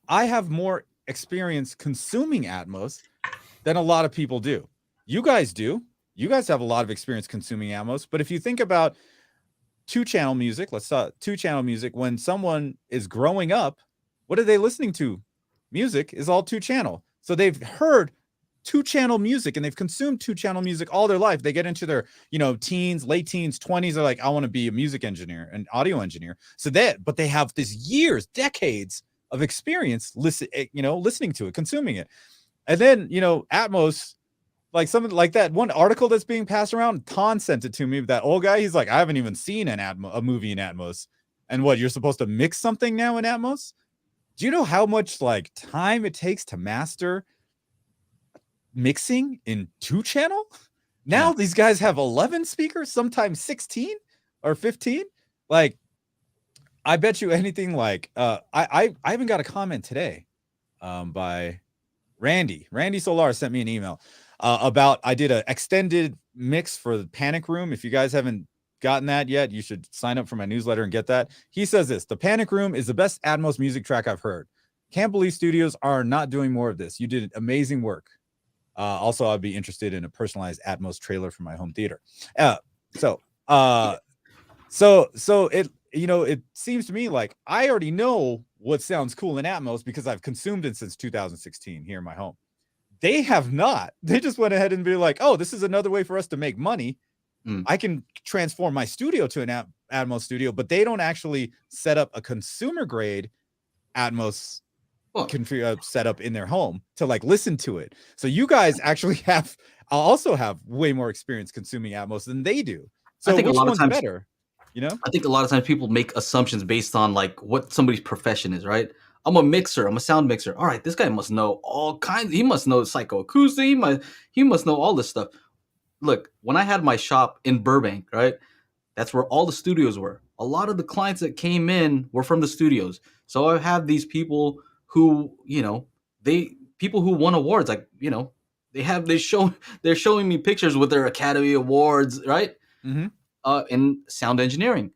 I have more experience consuming Atmos than a lot of people do. You guys do. You guys have a lot of experience consuming Atmos. But if you think about two-channel music, let's talk two-channel music. When someone is growing up, what are they listening to? Music is all two-channel. So they've heard two-channel music and they've consumed two-channel music all their life. They get into their, teens, late teens, 20s. They're like, I want to be a music engineer, an audio engineer. But they have this years, decades of experience listening to it, consuming it. And then, Atmos, like something like that one article that's being passed around, Ton sent it to me, that old guy, he's like, I haven't even seen a movie in Atmos. And what, you're supposed to mix something now in Atmos? Do you know how much time it takes to master mixing in two-channel? Now these guys have 11 speakers, sometimes 16 or 15. I bet you anything I even got a comment today by Randy Solar sent me an email about I did an extended mix for the Panic Room. If you guys haven't gotten that yet, you should sign up for my newsletter and get that. He says this: the Panic Room is the best Atmos music track I've heard. Can't believe studios are not doing more of this. You did amazing work. Also, I'd be interested in a personalized Atmos trailer for my home theater. So it it seems to me like I already know what sounds cool in Atmos because I've consumed it since 2016 here in my home. They have not. They just went ahead and be like, oh, this is another way for us to make money. I can transform my studio to an Atmos studio, but they don't actually set up a consumer grade Atmos setup in their home to listen to it. So you guys actually also have way more experience consuming Atmos than they do. So I think which one's better? I think a lot of times people make assumptions based on what somebody's profession is, right? I'm a mixer. I'm a sound mixer. All right, this guy must know all kinds. He must know psychoacoustic. He must know all this stuff. Look, when I had my shop in Burbank, right? That's where all the studios were. A lot of the clients that came in were from the studios. So I have these people who, people who won awards, they're showing me pictures with their Academy Awards, right? Mm-hmm. In sound engineering.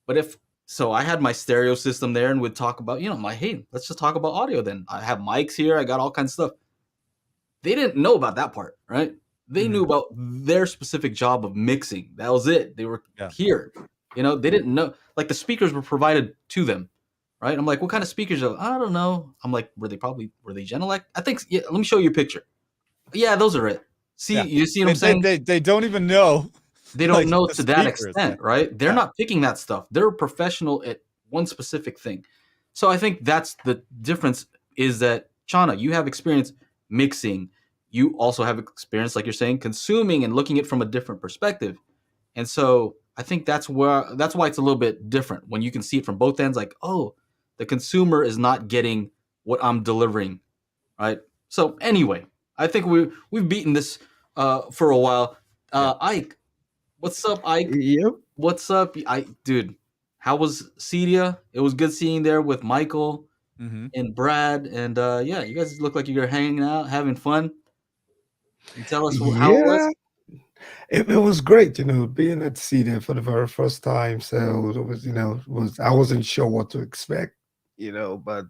But I had my stereo system there and would talk about, hey, let's just talk about audio then. I have mics here. I got all kinds of stuff. They didn't know about that part, right? They knew about their specific job of mixing. That was it. They were here. They didn't know. The speakers were provided to them, right? I'm like, what kind of speakers? I don't know. I'm like, were they Genelec? I think, let me show you a picture. Yeah, those are it. See, you see what I'm saying? They don't even know. They don't know to that extent, right? They're not picking that stuff. They're a professional at one specific thing. So I think that's the difference is that, Chana, you have experience mixing. You also have experience, like you're saying, consuming and looking at it from a different perspective. And so I think that's why it's a little bit different when you can see it from both ends. The consumer is not getting what I'm delivering, right? So anyway, I think we've beaten this for a while. Ike, What's up, Ike? Yep. What's up, dude? How was CEDIA? It was good seeing there with Michael and Brad, and yeah, you guys look like you're hanging out, having fun. You tell us how it was. It was great, being at CEDIA for the very first time. So it was, I wasn't sure what to expect, but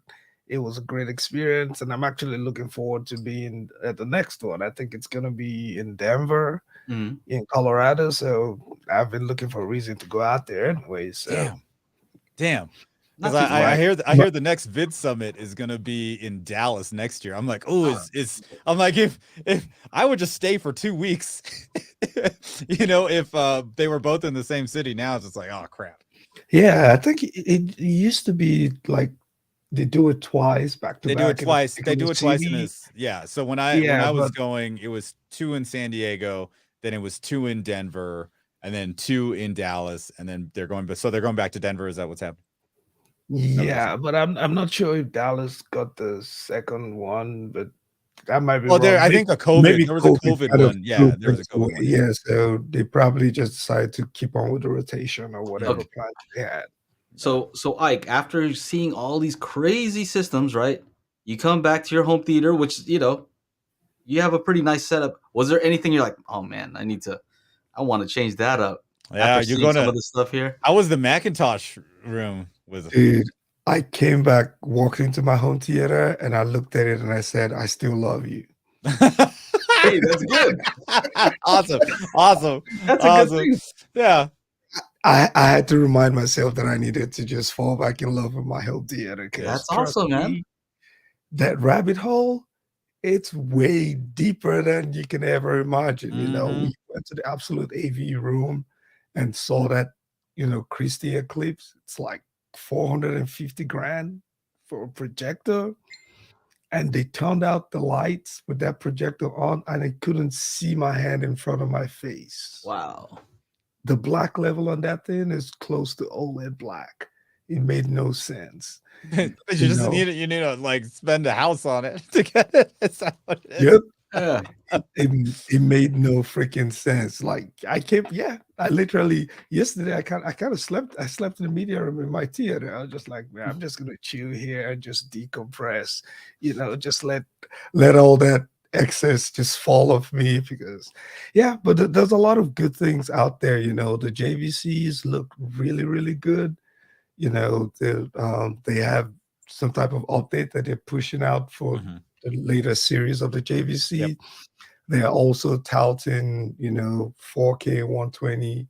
it was a great experience, and I'm actually looking forward to being at the next one. I think it's gonna be in Denver, in Colorado. So I've been looking for a reason to go out there anyway. So damn. Because I hear the next Vid Summit is gonna be in Dallas next year. I'm like, oh, I'm like, if I would just stay for 2 weeks, if they were both in the same city. Now it's just like, oh crap. Yeah, I think it used to be like they do it twice back to back. They do it twice. They do it twice in this. Yeah. So when I was going, it was 2 in San Diego, then it was 2 in Denver, and then 2 in Dallas, and then they're going back to Denver. Is that what's happening? Yeah, but I'm not sure if Dallas got the second one, but that might be. Well, I think there was a COVID one. Yeah, there was a COVID one. Yeah, so they probably just decided to keep on with the rotation or whatever plan they had. So Ike, after seeing all these crazy systems, right? You come back to your home theater, which you have a pretty nice setup. Was there anything you're like, oh man, I want to change that up? Yeah, you're going some of the stuff here. How was the Macintosh room? Dude, I came back, walked into my home theater, and I looked at it and I said, I still love you. Hey, that's good. Awesome. That's a good thing. Yeah. I had to remind myself that I needed to just fall back in love with my home theater. That's awesome, man. That rabbit hole, it's way deeper than you can ever imagine. We went to the Absolute AV room and saw that, Christie eclipse. It's like $450,000 for a projector. And they turned out the lights with that projector on, and I couldn't see my hand in front of my face. Wow. The black level on that thing is close to OLED black. It made no sense. But you need to like spend a house on it to get it. Is that what it is? Yep. It made no freaking sense. Like I literally yesterday I kind of slept. I slept in the media room in my theater. I was just like, man, I'm just gonna chill here and just decompress. Just let all that excess just fall off me, because but there's a lot of good things out there. The JVCs look really, really good. They have some type of update that they're pushing out for the latest series of the JVC. Yep. They are also touting 4K 120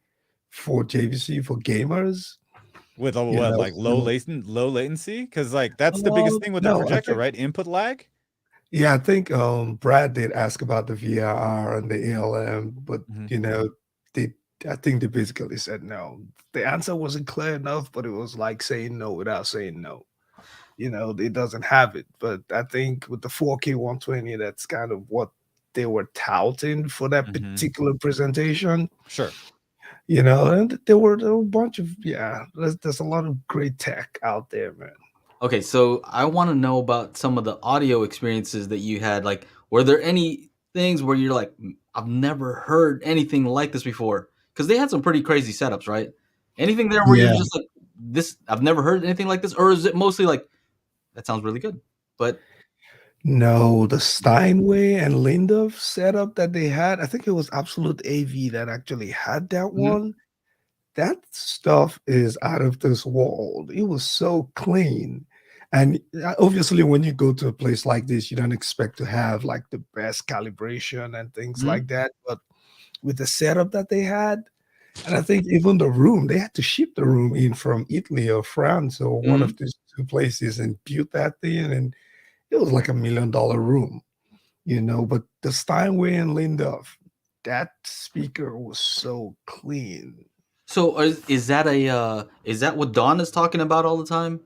for JVC for gamers with low latency, because like that's the biggest thing with the projector, right? Input lag. Yeah, I think Brad did ask about the VRR and the ALM, but I think they basically said no. The answer wasn't clear enough, but it was like saying no without saying no. It doesn't have it. But I think with the 4K 120, that's kind of what they were touting for that particular presentation. Sure. And there were a bunch of there's a lot of great tech out there, man. Okay, so I want to know about some of the audio experiences that you had. Like, were there any things where you're like, I've never heard anything like this before? Because they had some pretty crazy setups, right? Anything there where you're just like, this, I've never heard anything like this? Or is it mostly like, that sounds really good? But no, the Steinway and Lindorf setup that they had, I think it was Absolute AV that actually had that one. That stuff is out of this world. It was so clean. And obviously, when you go to a place like this, you don't expect to have like the best calibration and things like that. But with the setup that they had, and I think even the room, they had to ship the room in from Italy or France or one of these two places and built that thing. And it was like $1 million room, but the Steinway and Lindorf, that speaker was so clean. So is that what Don is talking about all the time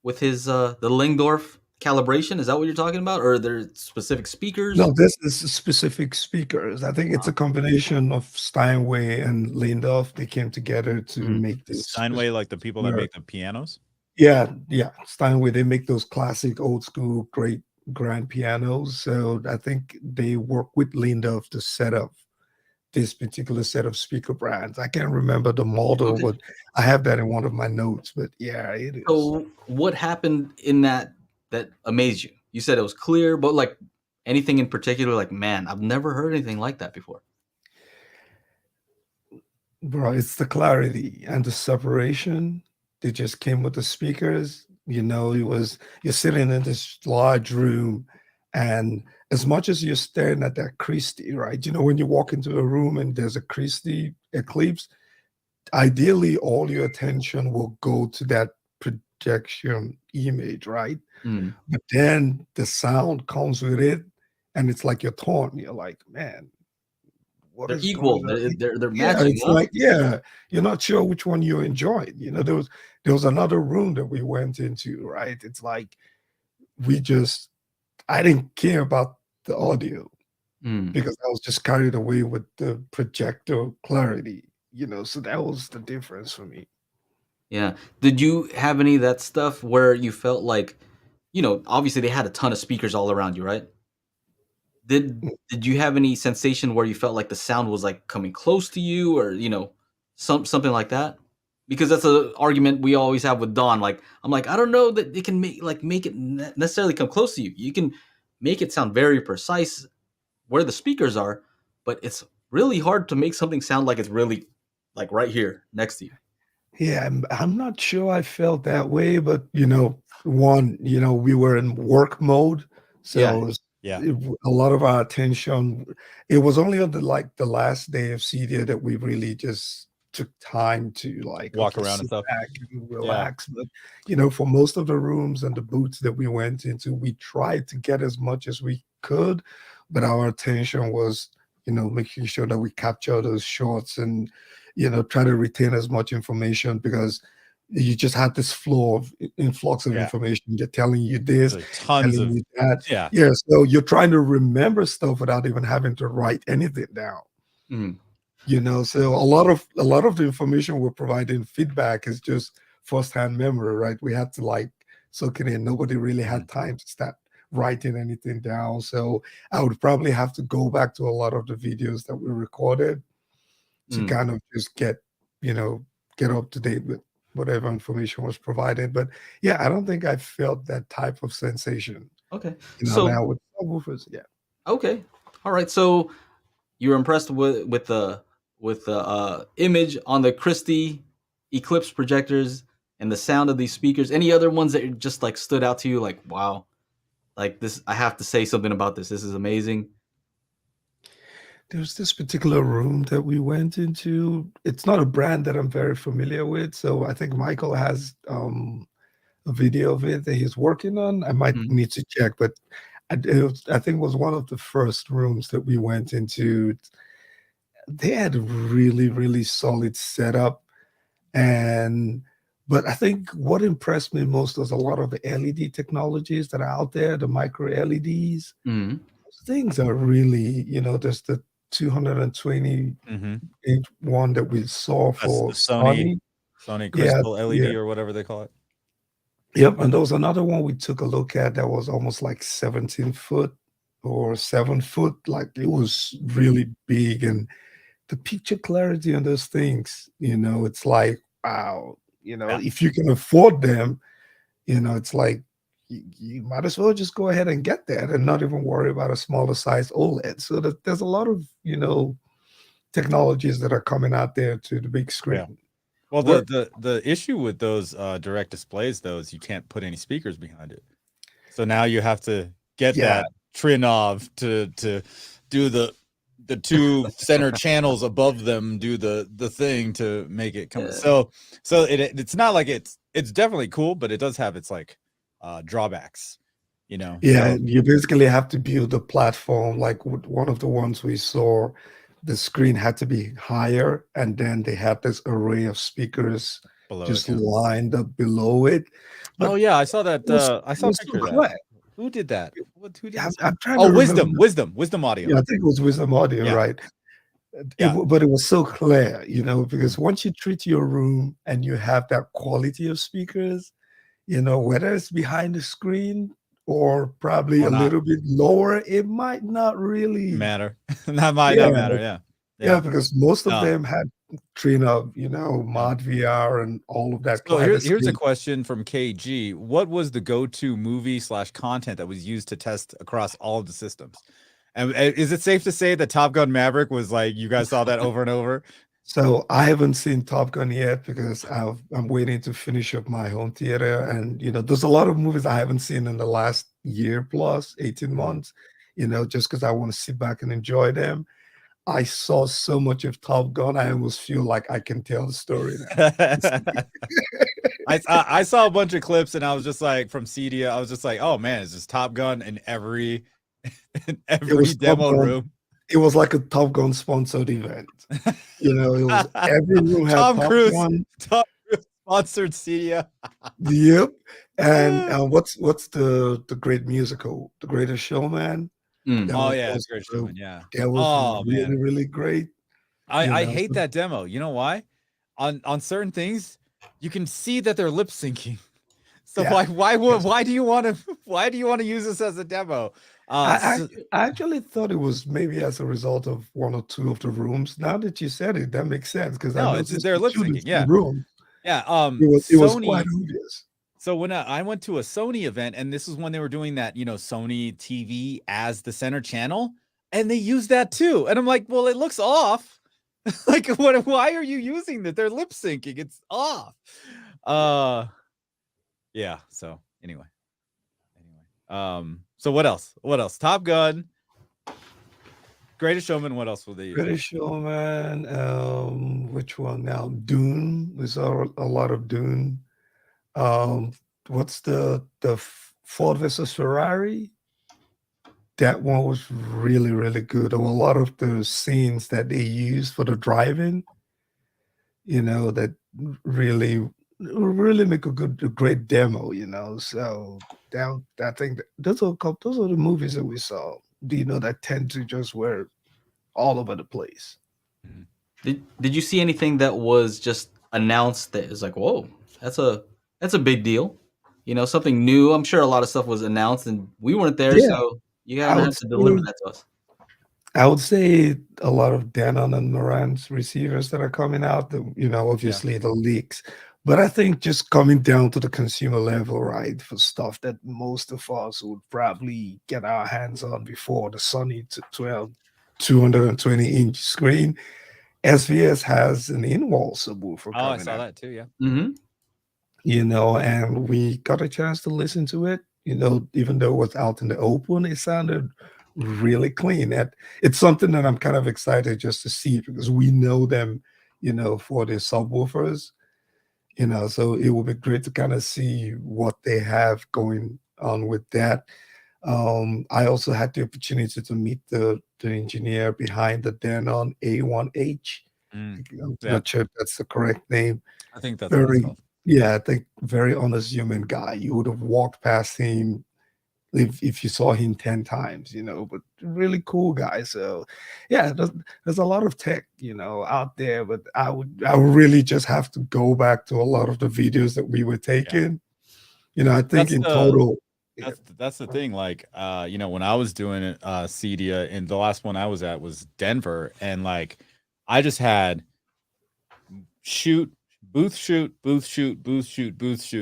with his the Lindorf calibration? Is that what you're talking about, or are there specific speakers? No, this is specific speakers. I think it's a combination of Steinway and Lindorf. They came together to make this. Steinway, like the people that make the pianos? Yeah. Steinway, they make those classic old school great grand pianos. So I think they work with Lindorf to set up this particular set of speaker brands. I can't remember the model, Okay. but I have that in one of my notes. But yeah, it is. So what happened in that amazed you? You said it was clear, but like anything in particular, like, man, I've never heard anything like that before. Bro, it's the clarity and the separation that just came with the speakers. You know, you're sitting in this large room, and as much as you're staring at that Christie, right? You know, when you walk into a room and there's a Christie eclipse, ideally all your attention will go to that projection image, right? But then the sound comes with it, and it's like you're torn. You're like, man, what they're is equal. going on? They're Yeah, matching. it's like, yeah, you're not sure which one you enjoyed. You know, there was another room that we went into, right? It's like I didn't care about the audio because I was just carried away with the projector clarity, you know, so that was the difference for me. Yeah. Did you have any of that stuff where you felt like, you know, obviously they had a ton of speakers all around you, right? Did you have any sensation where you felt like the sound was like coming close to you, or, you know, something like that? Because that's an argument we always have with Don. Like, I'm like, I don't know that it can make it necessarily come close to you. You can make it sound very precise where the speakers are, but it's really hard to make something sound like it's really like right here next to you. Yeah, I'm not sure I felt that way, but you know, we were in work mode, so a lot of our attention. It was only on the last day of CEDIA that we really just took time to like walk around and stuff, back and relax. But you know, for most of the rooms and the booths that we went into, we tried to get as much as we could, but our attention was, you know, making sure that we capture those shots and, you know, try to retain as much information, because you just had this flow of influx of information. They're telling you this, tons of that. Yeah. So you're trying to remember stuff without even having to write anything down. You know, so a lot of the information we're providing feedback is just firsthand memory, right? We had to like soak it in. Nobody really had time to start writing anything down. So I would probably have to go back to a lot of the videos that we recorded to kind of just get up to date with whatever information was provided. But yeah, I don't think I felt that type of sensation. Okay. You know, so now with subwoofers, yeah. Okay. All right. So you were impressed with the image on the Christie Eclipse projectors and the sound of these speakers. Any other ones that just like stood out to you? Like, wow, like this, I have to say something about this. This is amazing. There's this particular room that we went into. It's not a brand that I'm very familiar with, so I think Michael has a video of it that he's working on. I might need to check, but I think it was one of the first rooms that we went into. They had a really, really solid setup, but I think what impressed me most was a lot of the LED technologies that are out there, the micro LEDs. Things are really, you know, there's the 220 inch one that we saw for Sony Crystal LED or whatever they call it. Yep, and there was another one we took a look at that was almost like 17 foot or 7 foot. Like it was really big, and the picture clarity on those things, you know, it's like, wow, you know, if you can afford them, you know, it's like you might as well just go ahead and get that and not even worry about a smaller size OLED. So that there's a lot of, you know, technologies that are coming out there to the big screen. Well, the issue with those direct displays, though, is you can't put any speakers behind it. So now you have to get that Trinov to do the two center channels above them, do the thing to make it come. So it's not like it's definitely cool, but it does have its like drawbacks, you know. Yeah, you basically have to build a platform. Like with one of the ones we saw, the screen had to be higher, and then they had this array of speakers below just lined up below it. But I saw that. I saw a picture of that. Who did that? Who did that? I'm trying to Wisdom Audio. Yeah, I think it was Wisdom Audio, right? But it was so clear, you know, because once you treat your room and you have that quality of speakers, you know, whether it's behind the screen or probably a little bit lower, it might not really matter. That might not matter. Yeah. Yeah, because most of Uh, them had train of, mod VR and all of that. So here's a question from KG. What was the go-to movie/content that was used to test across all of the systems? And is it safe to say that Top Gun Maverick was like, you guys saw that over and over? So I haven't seen Top Gun yet because I'm waiting to finish up my home theater. And, there's a lot of movies I haven't seen in the last year plus 18 months, just because I want to sit back and enjoy them. I saw so much of Top Gun, I almost feel like I can tell the story now. I saw a bunch of clips and I was just like, from CEDIA, I was just like, oh man, it's just Top Gun in every demo room. It was like a Top Gun sponsored event. It was every room had Tom Cruise. Tom Cruise sponsored CEDIA. Yep. And what's the great musical, The Greatest Showman? Oh yeah, The Greatest Showman. Yeah, that was really, really great. I hate that demo. You know why? On certain things, you can see that they're lip syncing. So why do you want to use this as a demo? I actually thought it was maybe as a result of one or two of the rooms. Now that you said it, that makes sense because they're lip syncing. Yeah, room. Yeah, it was quite obvious. So when I went to a Sony event, and this was when they were doing that, Sony TV as the center channel, and they used that too, and I'm like, well, it looks off. Like, why are you using that? They're lip syncing. It's off. Yeah. So anyway. So what else? Top Gun, Greatest Showman. What else will they use? Greatest Showman. Which one now? Dune. We saw a lot of Dune. What's the Ford versus Ferrari? That one was really, really good. There were a lot of the scenes that they used for the driving, that really make a great demo, So I think those are the movies that we saw, that tend to just were all over the place. Did you see anything that was just announced that is like, whoa, that's a big deal? Something new. I'm sure a lot of stuff was announced and we weren't there, so you gotta have to deliver that to us. I would say a lot of Denon and Moran's receivers that are coming out, obviously the leaks. But I think just coming down to the consumer level, right, for stuff that most of us would probably get our hands on before the Sony 220-inch screen, SVS has an in-wall subwoofer coming out. I saw that too, yeah. And we got a chance to listen to it. Even though it was out in the open, it sounded really clean. It's something that I'm kind of excited just to see because we know them, for the subwoofers, so it will be great to kind of see what they have going on with that. I also had the opportunity to meet the engineer behind the Denon A1H. I'm not sure if that's the correct name. I think that's I think very honest human guy. You would have walked past him if you saw him 10 times, but really cool guy. So yeah, there's a lot of tech, out there, but I would really just have to go back to a lot of the videos that we were taking. I think in total. That's the thing. Like, when I was doing CEDIA, and the last one I was at was Denver, and like, I just had booth shoot.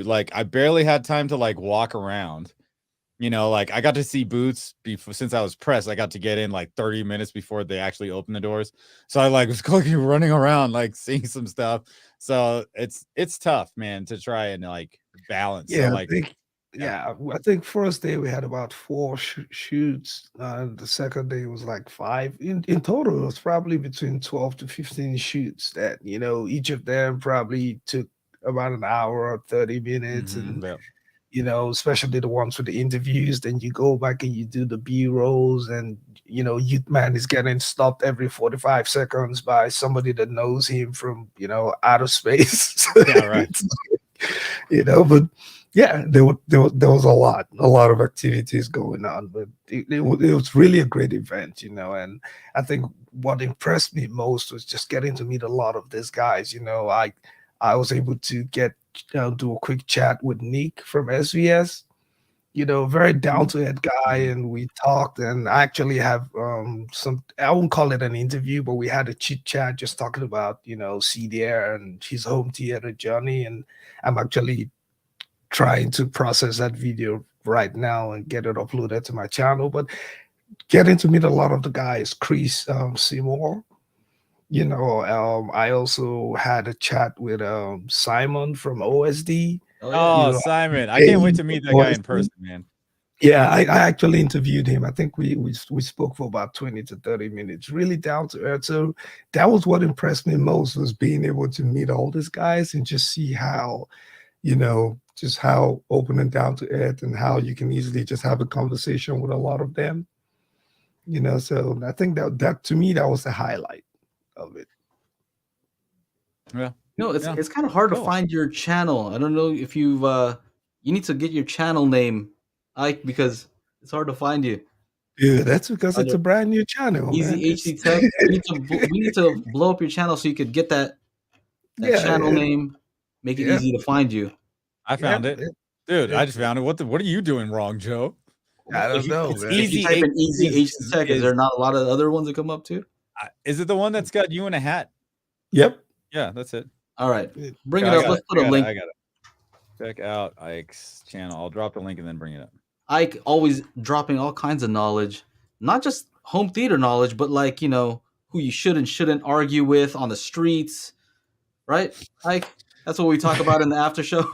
Like, I barely had time to like walk around. Like I got to see booths before, since I was pressed, I got to get in like 30 minutes before they actually opened the doors. So I like was running around, like seeing some stuff. So it's tough, man, to try and like balance. Yeah, so, like, I think first day we had about 4 shoots. The second day was like 5. In total, it was probably between 12 to 15 shoots that, each of them probably took about an hour or 30 minutes. And, especially the ones with the interviews, then you go back and you do the B-rolls and, Youth Man is getting stopped every 45 seconds by somebody that knows him from, outer space. Yeah, right. But yeah, there was a lot of activities going on, but it was really a great event, and I think what impressed me most was just getting to meet a lot of these guys. I was able to do a quick chat with Nick from SVS, very down to earth guy, and we talked. And I actually have I won't call it an interview, but we had a chit chat just talking about CEDIA and his home theater journey. And I'm actually trying to process that video right now and get it uploaded to my channel. But getting to meet a lot of the guys, Chris Seymour. I also had a chat with Simon from OSD. Oh, Simon. I can't wait to meet that guy in person, man. Yeah, I actually interviewed him. I think we spoke for about 20 to 30 minutes, really down to earth. So that was what impressed me most, was being able to meet all these guys and just see how, just how open and down to earth, and how you can easily just have a conversation with a lot of them. So I think that to me, that was the highlight of it. Yeah. It's kind of hard to find your channel. I don't know if you've you need to get your channel name, Ike, because it's hard to find you. Yeah, that's because it's a brand new channel. Easy HD Tech. We need to blow up your channel so you could get that channel name, make it easy to find you. I found it. Dude, I just found it. What are you doing wrong, Joe? I don't know. If you type in Easy HD Tech, is there not a lot of other ones that come up too? Is it the one that's got you in a hat? Yep. Yeah, that's it. All right. Bring it up. Let's put a link. I got it. Check out Ike's channel. I'll drop the link and then bring it up. Ike always dropping all kinds of knowledge, not just home theater knowledge, but like, who you should and shouldn't argue with on the streets, right? Ike, that's what we talk about in the after show.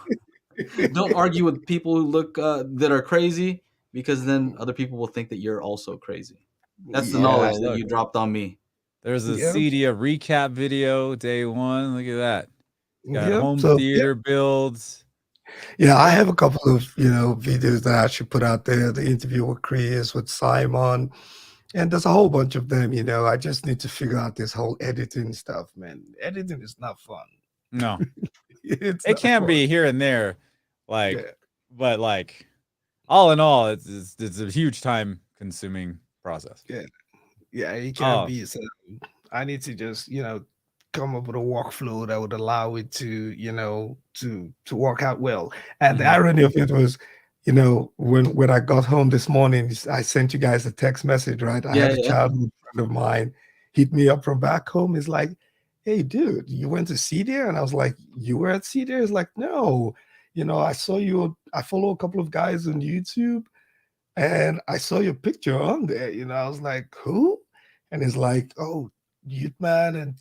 Don't argue with people who look that are crazy, because then other people will think that you're also crazy. That's the knowledge that you dropped on me. There's a CEDIA recap video, day one. Look at that. Got home theater builds. Yeah, I have a couple of videos that I should put out there. The interview with Chris, with Simon, and there's a whole bunch of them. I just need to figure out this whole editing stuff, man. Editing is not fun. No, it can be here and there, but like all in all, it's a huge time consuming process. Yeah, it can be. So I need to just come up with a workflow that would allow it to to work out well. And the irony of it was, when I got home this morning, I sent you guys a text message, right? I had a childhood friend of mine hit me up from back home. He's like, "Hey, dude, you went to CEDIA?" And I was like, "You were at CEDIA?" He's like, "No, I saw you. I follow a couple of guys on YouTube, and I saw your picture on there." I was like, "Who?" And he's like, "Oh, Youth Man and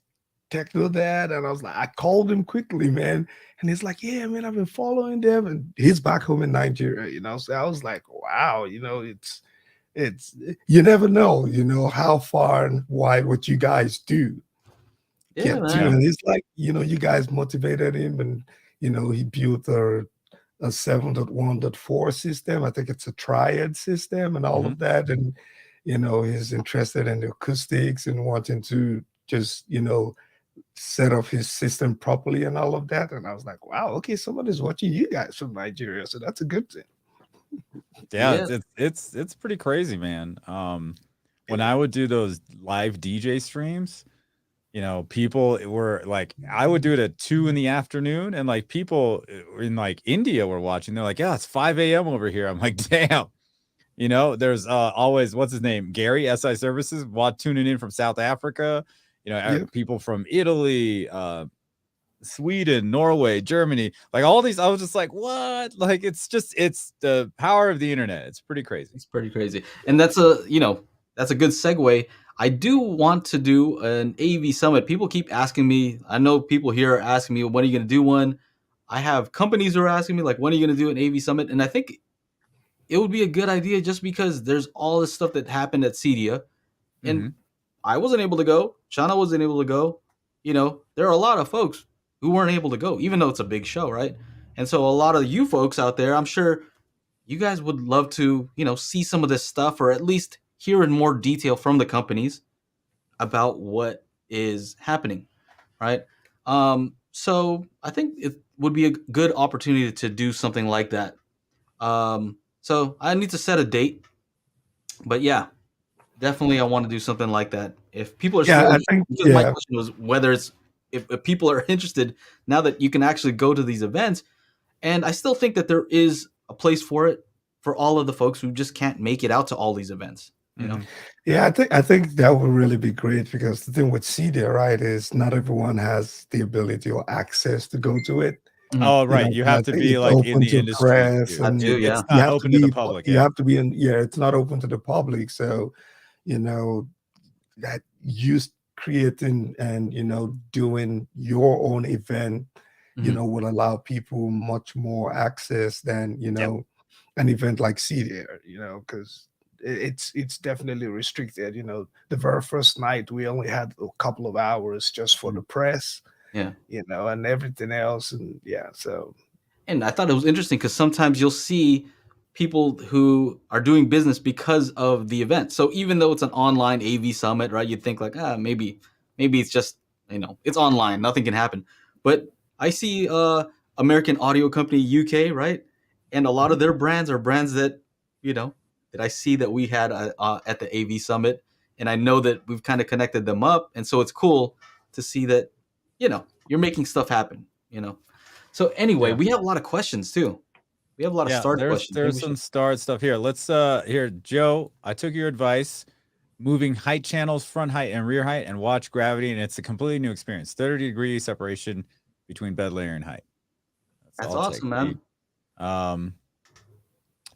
Techno Dad." And I was like, I called him quickly, man. And he's like, "Yeah, man, I've been following them." And he's back home in Nigeria, So I was like, wow, it's you never know, how far and wide what you guys do get to. And it's like, you guys motivated him, and he built a 7.1.4 system. I think it's a triad system and all of that. And he's interested in the acoustics and wanting to just set up his system properly and all of that. And I was like, wow, okay, somebody's watching you guys from Nigeria, so that's a good thing. It's pretty crazy, man. When I would do those live DJ streams, people were like, I would do it at 2 p.m, and like people in like India were watching. They're like, "Yeah, it's 5 a.m. over here." I'm like, damn. There's always, what's his name, Gary, SI Services, tuning in from South Africa. People from Italy, Sweden, Norway, Germany, like all these. I was just like, what? Like, it's the power of the internet. It's pretty crazy. It's pretty crazy. And that's a good segue. I do want to do an AV summit. People keep asking me. I know people here are asking me, when are you going to do one? I have companies who are asking me, like, when are you going to do an AV summit? And I think it would be a good idea, just because there's all this stuff that happened at CEDIA, and I wasn't able to go. Shana wasn't able to go. There are a lot of folks who weren't able to go, even though it's a big show, right? And so a lot of you folks out there, I'm sure you guys would love to, see some of this stuff, or at least hear in more detail from the companies about what is happening, right? So I think it would be a good opportunity to do something like that. So I need to set a date, but yeah, definitely I want to do something like that. If people are, my question was whether it's if people are interested now that you can actually go to these events, and I still think that there is a place for it. for all of the folks who just can't make it out to all these events. You know? Yeah, I think that would really be great, because the thing with CEDIA, right, is not everyone has the ability or access to go to it. Oh, right. You have to be it's like in open the to industry. press, That and too, yeah. It's not open to the public. You have to be in. Yeah, it's not open to the public. So, that you creating and doing your own event, would allow people much more access than an event like CEDIA. Because it's definitely restricted. The very first night we only had a couple of hours just for the press. Yeah. And everything else, and so. And I thought it was interesting because sometimes you'll see people who are doing business because of the event. So even though it's an online AV summit, right, you'd think like, maybe it's just, it's online, nothing can happen. But I see American Audio Company UK, right? And a lot of their brands are brands that, that I see that we had at the AV summit. And I know that we've kind of connected them up. And so it's cool to see that, you're making stuff happen, So anyway, we have a lot of questions too. We have a lot of start questions. There's some start stuff here. Let's here, Joe, I took your advice, moving height channels, front height and rear height, and watch gravity, and it's a completely new experience. 30-degree separation between bed layer and height. That's awesome, man.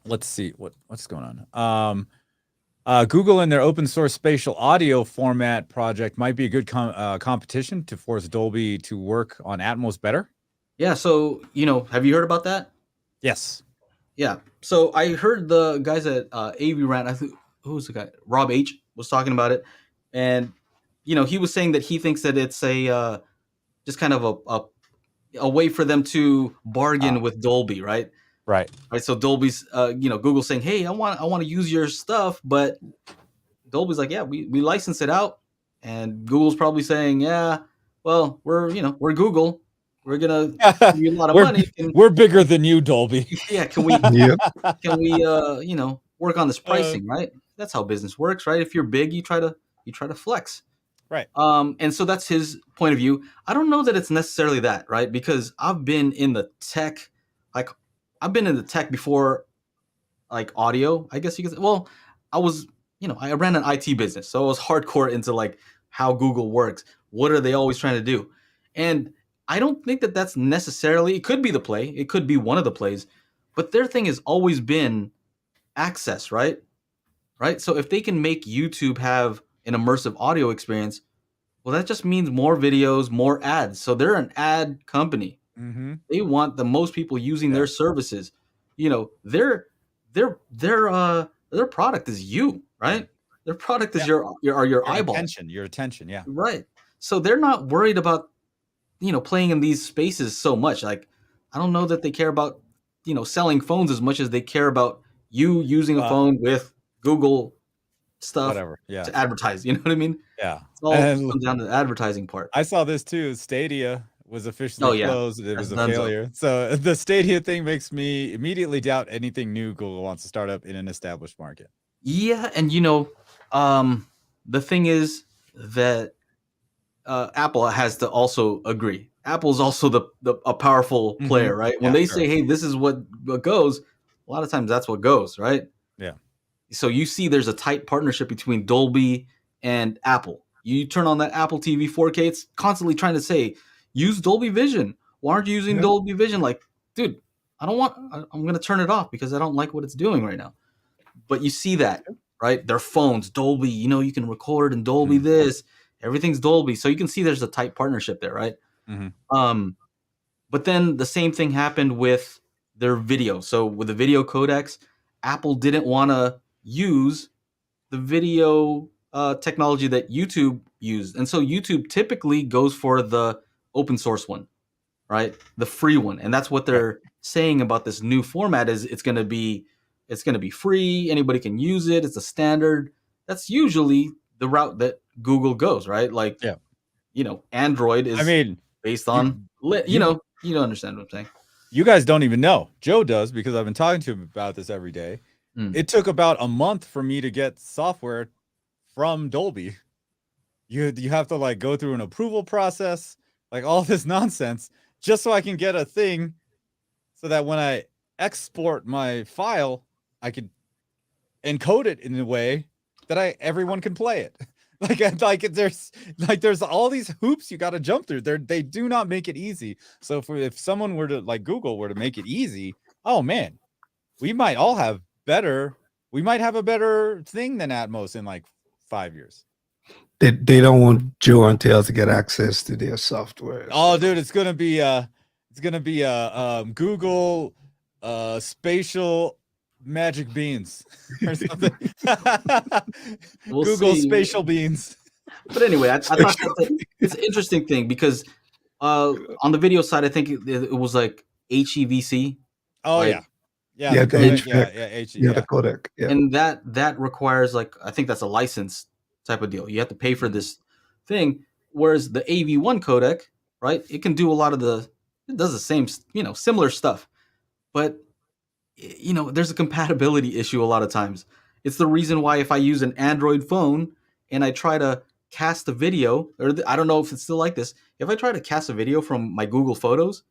Let's see what's going on. Google and their open source spatial audio format project might be a good competition to force Dolby to work on Atmos better. Yeah, so, have you heard about that? Yes. Yeah. So I heard the guys at AV Rant, I think, who was the guy? Rob H was talking about it. And, he was saying that he thinks that it's a just kind of a way for them to bargain with Dolby, right? Right. So Dolby's, Google's saying, hey, I want to use your stuff, but Dolby's like, yeah, we license it out. And Google's probably saying, yeah, well, we're Google. We're gonna give you a lot of money. We're bigger than you, Dolby. Yeah, can we work on this pricing, right? That's how business works, right? If you're big, you try to flex. Right. And so that's his point of view. I don't know that it's necessarily that, right? Because I've been in the tech, before, like audio, I guess you could say. Well, I was, I ran an IT business, so I was hardcore into like how Google works. What are they always trying to do? And I don't think that that's necessarily, it could be the play. It could be one of the plays, but their thing has always been access, right? Right. So if they can make YouTube have an immersive audio experience, well, that just means more videos, more ads. So they're an ad company. Mm-hmm. They want the most people using their services. Their product is you, right? Their product is your eyeball. Your attention. Yeah. Right. So they're not worried about, playing in these spaces so much. Like, I don't know that they care about, selling phones as much as they care about you using a phone with Google stuff to advertise. You know what I mean? Yeah. It's all comes down to the advertising part. I saw this too. Stadia was officially closed. It was a failure. So the Stadia thing makes me immediately doubt anything new Google wants to start up in an established market. Yeah. And, the thing is that Apple has to also agree. Apple's also a powerful player, right? When they say, hey, this is what goes, a lot of times that's what goes, right? Yeah. So you see there's a tight partnership between Dolby and Apple. You turn on that Apple TV 4K, it's constantly trying to say, use Dolby Vision. Why aren't you using Dolby Vision? Like, dude, I'm going to turn it off because I don't like what it's doing right now. But you see that, right? Their phones, Dolby, you can record in Dolby this. Everything's Dolby. So you can see there's a tight partnership there, right? Mm-hmm. But then the same thing happened with their video. So with the video codecs, Apple didn't want to use the video technology that YouTube used. And so YouTube typically goes for the open source one, right? The free one. And that's what they're saying about this new format is it's going to be free. Anybody can use it. It's a standard. That's usually the route that Google goes, right? Like, Android is based on, you don't understand what I'm saying. You guys don't even know. Joe does, because I've been talking to him about this every day. It took about a month for me to get software from Dolby. You have to like go through an approval process, like all this nonsense, just so I can get a thing so that when I export my file encode it in a way that everyone can play it. There's all these hoops you got to jump through. They do not make it easy. So if someone were to, like Google were to make it easy, oh man, we might have a better thing than Atmos in like 5 years. They don't want Joe and Tails to get access to their software. Oh, dude, it's gonna be Google Spatial Magic Beans or something. Google Spatial Beans. But anyway, I thought it's an interesting thing because on the video side, I think it was like HEVC. Oh like, the codec. Yeah. And that requires, like, I think that's a license type of deal. You have to pay for this thing. Whereas the AV1 codec, right, it can do a lot of it does the same, similar stuff. But, there's a compatibility issue a lot of times. It's the reason why if I use an Android phone and I try to cast a video, or I don't know if it's still like this, if I try to cast a video from my Google Photos,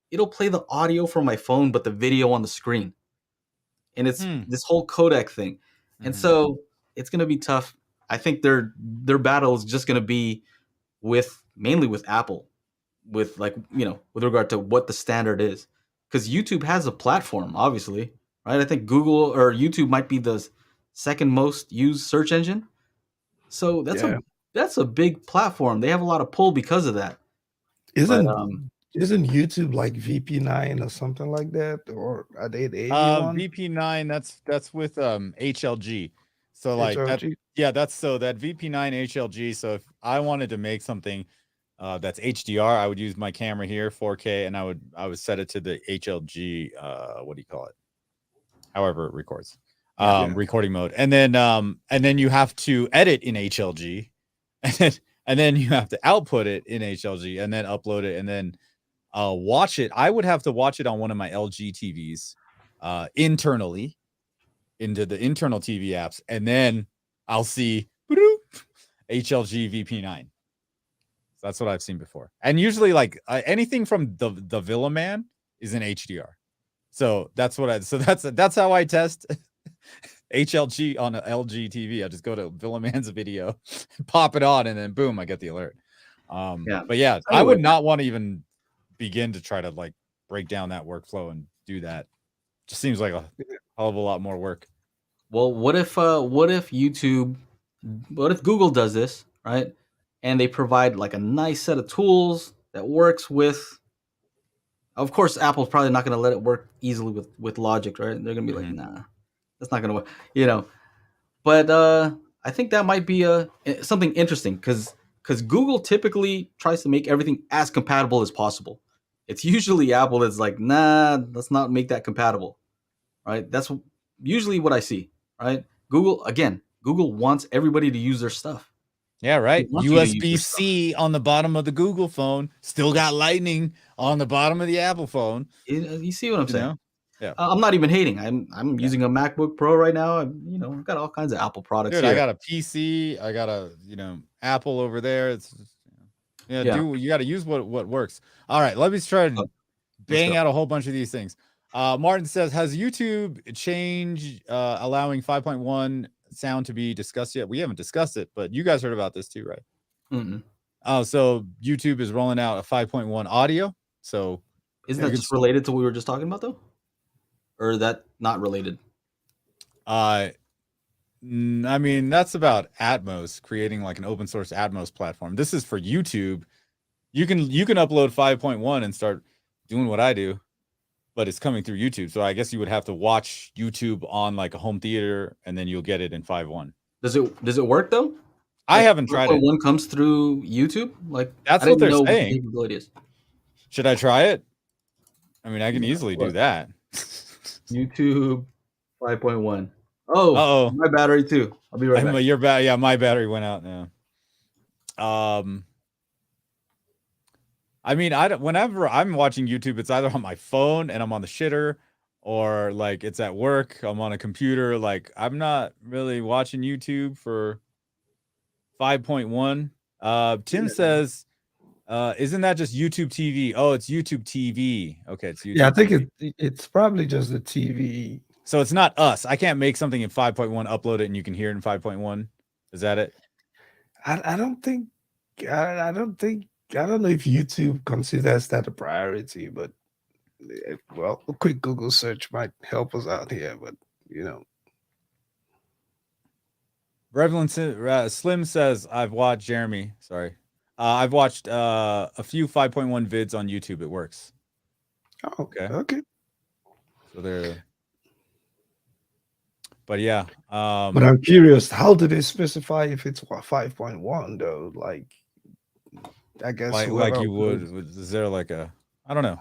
it'll play the audio from my phone, but the video on the screen. And it's this whole codec thing. And so it's going to be tough. I think their battle is just going to be mainly with Apple, with with regard to what the standard is. Because YouTube has a platform, obviously, right? I think Google or YouTube might be the second most used search engine. So that's a big platform. They have a lot of pull because of that. Isn't YouTube like VP9 or something like that, or are they the VP9? That's with HLG. So like HLG? That VP9 HLG. So if I wanted to make something that's HDR, I would use my camera here, 4K, and I would set it to the HLG. What do you call it? However it records. Recording mode, and then you have to edit in HLG, and then you have to output it in HLG, and then upload it, and then watch it. I would have to watch it on one of my LG TVs internally into the internal TV apps, and then I'll see HLG VP9. So that's what I've seen before, and usually like anything from the Villa Man is in HDR. So that's how I test HLG on an LG TV. I just go to Villa Man's video, pop it on, and then boom, I get the alert. But yeah, I would not want to even begin to try to like break down that workflow and do that. Just seems like a hell of a lot more work. Well, what if Google does this, right? And they provide like a nice set of tools that works with. Of course, Apple's probably not going to let it work easily with Logic, right? They're going to be like, nah, that's not going to work, But I think that might be something interesting because Google typically tries to make everything as compatible as possible. It's usually Apple that's like, nah, let's not make that compatible, right? That's usually what I see, right? Google wants everybody to use their stuff. Yeah, right. USB-C on the bottom of the Google phone, still got Lightning on the bottom of the Apple phone. You see what I'm saying? Yeah. I'm not even hating. I'm using a MacBook Pro right now. I've got all kinds of Apple products. Dude, here. I got a PC. I got a Apple over there. It's you got to use what works. All right, let me try to bang out a whole bunch of these things. Martin says, has YouTube changed allowing 5.1 sound to be discussed yet? We haven't discussed it, but you guys heard about this too, right? So YouTube is rolling out a 5.1 audio. So isn't that just related to what we were just talking about though? Or is that not related? I mean, that's about Atmos, creating like an open source Atmos platform. This is for YouTube. You can upload 5.1 and start doing what I do, but it's coming through YouTube. So I guess you would have to watch YouTube on like a home theater, and then you'll get it in 5.1. Does it work though? I haven't tried it. 5.1 comes through YouTube? Like that's what they're saying. What the capability is. Should I try it? I mean, I can easily do that. YouTube 5.1. Oh, my battery too. I'll be right back. My battery went out now. I mean, whenever I'm watching YouTube, it's either on my phone and I'm on the shitter, or like it's at work, I'm on a computer. Like I'm not really watching YouTube for 5.1. Tim says, isn't that just YouTube TV? Oh, it's YouTube TV. Okay, it's YouTube. Yeah, I think it's probably just the TV So it's not us. I can't make something in 5.1, upload it, and you can hear it in 5.1. Is that it? I don't think I don't know if YouTube considers that a priority, but well, a quick Google search might help us out here. But you know, Reverend Slim says, I've watched Jeremy. Sorry. I've watched a few 5.1 vids on YouTube. It works. Oh, okay. So they're, but yeah. But I'm curious, how do they specify if it's 5.1 though? Like, I guess like you would. Is there like a? I don't know.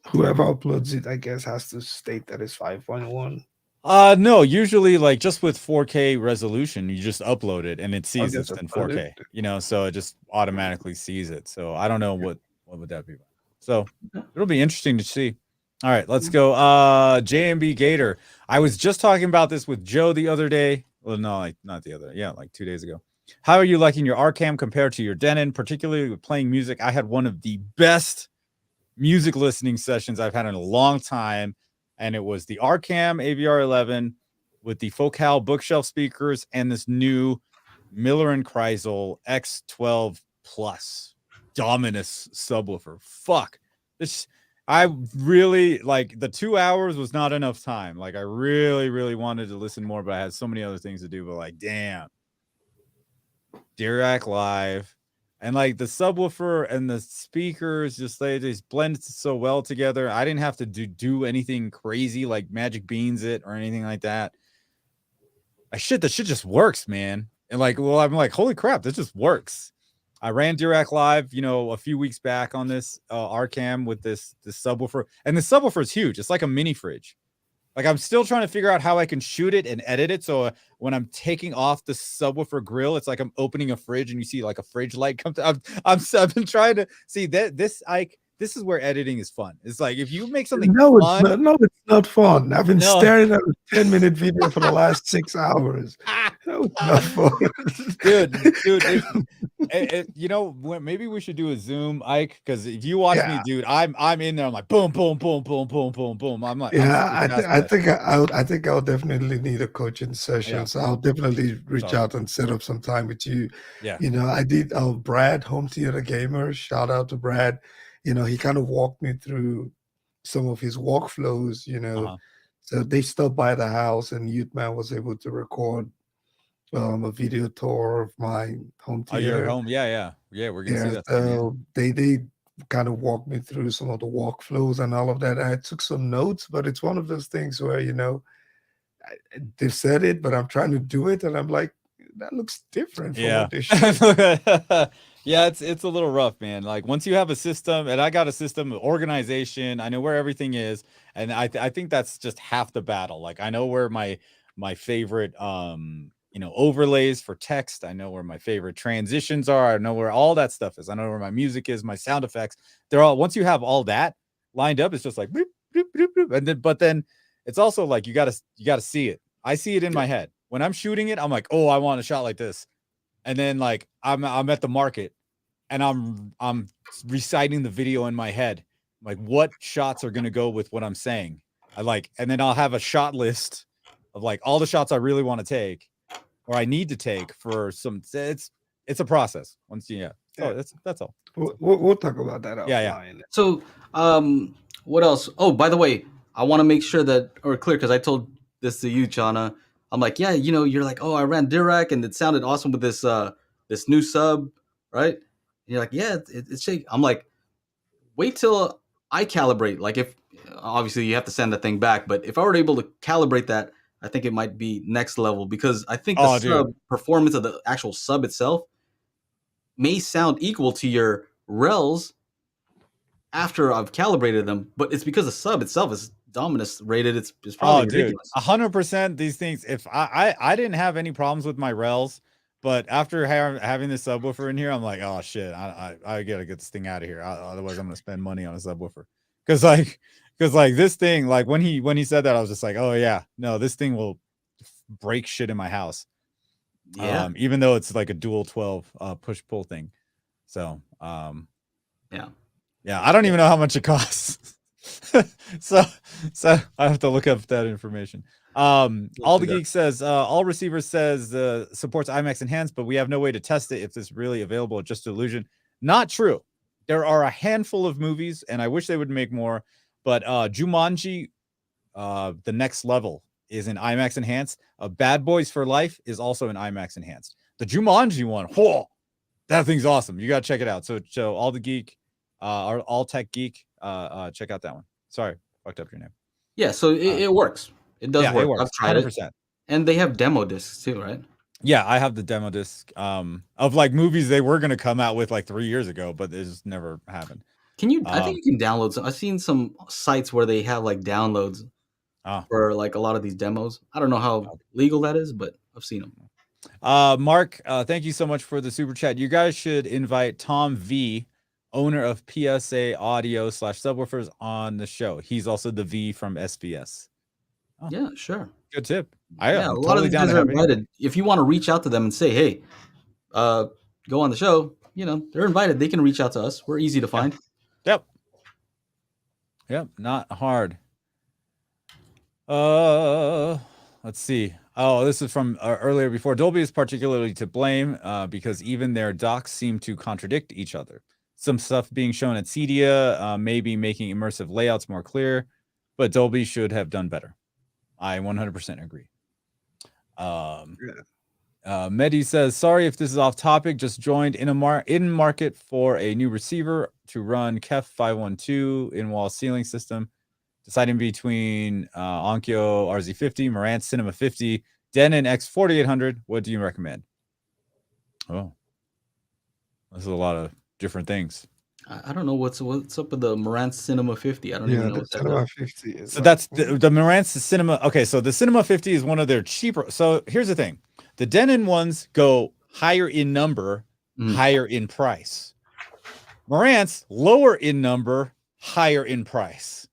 Whoever uploads it, I guess, has to state that it's 5.1. No, usually like just with 4K resolution, you just upload it and it sees it's in 4K, you know, so it just automatically sees it. So I don't know what would that be. So it'll be interesting to see. All right, let's go. JMB Gator. I was just talking about this with Joe the other day. Well, no, like not the other. Yeah, like 2 days ago. How are you liking your RCam compared to your Denon, particularly with playing music? I had one of the best music listening sessions I've had in a long time. And it was the RCam AVR 11 with the Focal bookshelf speakers and this new Miller & Kreisel X12 Plus Dominus subwoofer. Fuck. This, I really, like, the 2 hours was not enough time. Like, I really, really wanted to listen more, but I had so many other things to do. But, like, damn. Dirac Live. And like the subwoofer and the speakers, just they just blend so well together. I didn't have to do anything crazy like Magic Beans it or anything like that. The shit just works, man. And like, well, I'm like, holy crap, this just works. I ran Dirac Live, you know, a few weeks back on this RCam with this subwoofer, and the subwoofer is huge. It's like a mini fridge. Like I'm still trying to figure out how I can shoot it and edit it. So when I'm taking off the subwoofer grill, it's like I'm opening a fridge and you see like a fridge light come to. I've been trying to see that this is where editing is fun. It's like if you make something fun, it's not fun. I've been staring at a 10-minute video for the last 6 hours. No, it's not fun. dude. You know, maybe we should do a Zoom, Ike, because if you watch me, dude, I'm in there. I'm like boom, boom, boom, boom, boom, boom, boom. I'm like, I think I'll definitely need a coaching session. So I'll definitely reach out and set up some time with you. Yeah, you know, I did. Brad, Home Theater Gamer. Shout out to Brad. You know, he kind of walked me through some of his workflows. You know, so they stopped by the house, and Youthman was able to record a video tour of my home theater. Oh, your home? Yeah. We're gonna see that. So they kind of walked me through some of the workflows and all of that. I took some notes, but it's one of those things where, you know, they said it, but I'm trying to do it, and I'm like, that looks different from what they should. Yeah, it's a little rough, man. Like once you have a system, and I got a system of organization, I know where everything is, and I think that's just half the battle. Like I know where my favorite you know, overlays for text. I know where my favorite transitions are. I know where all that stuff is. I know where my music is, my sound effects. They're all, once you have all that lined up, it's just like boop, boop, boop, boop. And then, but then it's also like you gotta see it. I see it in my head. When I'm shooting it, I'm like, oh, I want a shot like this. And then like I'm at the market and I'm reciting the video in my head. Like what shots are gonna go with what I'm saying. And then I'll have a shot list of like all the shots I really want to take or I need to take for some. It's a process. Once that's all. We'll talk about that offline. Yeah. So what else? Oh, by the way, I want to make sure that we're clear because I told this to you, Chana. I'm like, yeah, you know, you're like, oh, I ran Dirac and it sounded awesome with this this new sub, right? And you're like, yeah, it's shake. I'm like, wait till I calibrate. Like if obviously you have to send the thing back, but if I were able to calibrate that, I think it might be next level because I think the sub performance of the actual sub itself may sound equal to your rels after I've calibrated them, but it's because the sub itself is Dominus rated. It's probably ridiculous. 100%. These things. If I didn't have any problems with my rels, but after having this subwoofer in here, I'm like, oh shit, I gotta get this thing out of here. Otherwise, I'm gonna spend money on a subwoofer. Because this thing, like when he said that, I was just like, oh yeah, no, this thing will break shit in my house. Yeah. Even though it's like a dual 12 push pull thing. So yeah, I don't even know how much it costs. So So I have to look up that information. All the Geek says all receivers says supports IMAX Enhanced, but we have no way to test it if it's really available. It's just an illusion. Not true. There are a handful of movies, and I wish they would make more. But Jumanji, The Next Level, is in IMAX Enhanced. Bad Boys for Life is also in IMAX Enhanced. The Jumanji one, whoa, that thing's awesome. You gotta check it out. So all the Geek, or All Tech Geek, check out that one. Sorry, fucked up your name. Yeah, so it works. It does work. It works. I've tried 100%. It. And they have demo discs too, right? Yeah, I have the demo disc of like movies they were gonna come out with like 3 years ago, but it just never happened. Can you? I think you can download some. I've seen some sites where they have like downloads for like a lot of these demos. I don't know how legal that is, but I've seen them. Mark, thank you so much for the super chat. You guys should invite Tom V, owner of PSA Audio / Subwoofers, on the show. He's also the V from SBS. Oh, yeah, sure. Good tip. A lot of these guys are invited. If you want to reach out to them and say, hey, go on the show, they're invited. They can reach out to us. We're easy to find. Yep. Not hard. Let's see. Oh, this is from earlier before. Dolby is particularly to blame because even their docs seem to contradict each other. Some stuff being shown at CEDIA maybe making immersive layouts more clear, but Dolby should have done better. I 100% agree. Mehdi says, sorry if this is off topic, just joined in market for a new receiver to run KEF 512 in-wall ceiling system. Deciding between Onkyo RZ50, Marantz Cinema 50, Denon X4800. What do you recommend? Oh, this is a lot of different things. I don't know what's up with the Marantz Cinema 50. I don't even know what Cinema 50 is. So that's the Marantz Cinema. Okay, so the Cinema 50 is one of their cheaper. So here's the thing. The Denon ones go higher in number, higher in price. Marantz, lower in number, higher in price.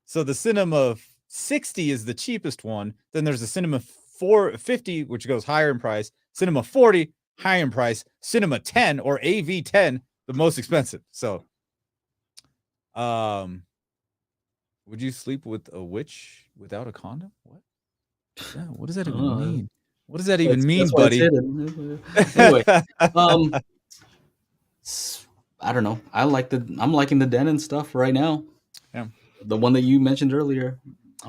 So the Cinema 60 is the cheapest one. Then there's the Cinema 450, which goes higher in price. Cinema 40, higher in price. Cinema 10 or AV10, the most expensive. So, would you sleep with a witch without a condom? What? Yeah, what does that even mean? What does that even mean, buddy? Anyway, I don't know. I'm liking the Denon stuff right now. Yeah. The one that you mentioned earlier.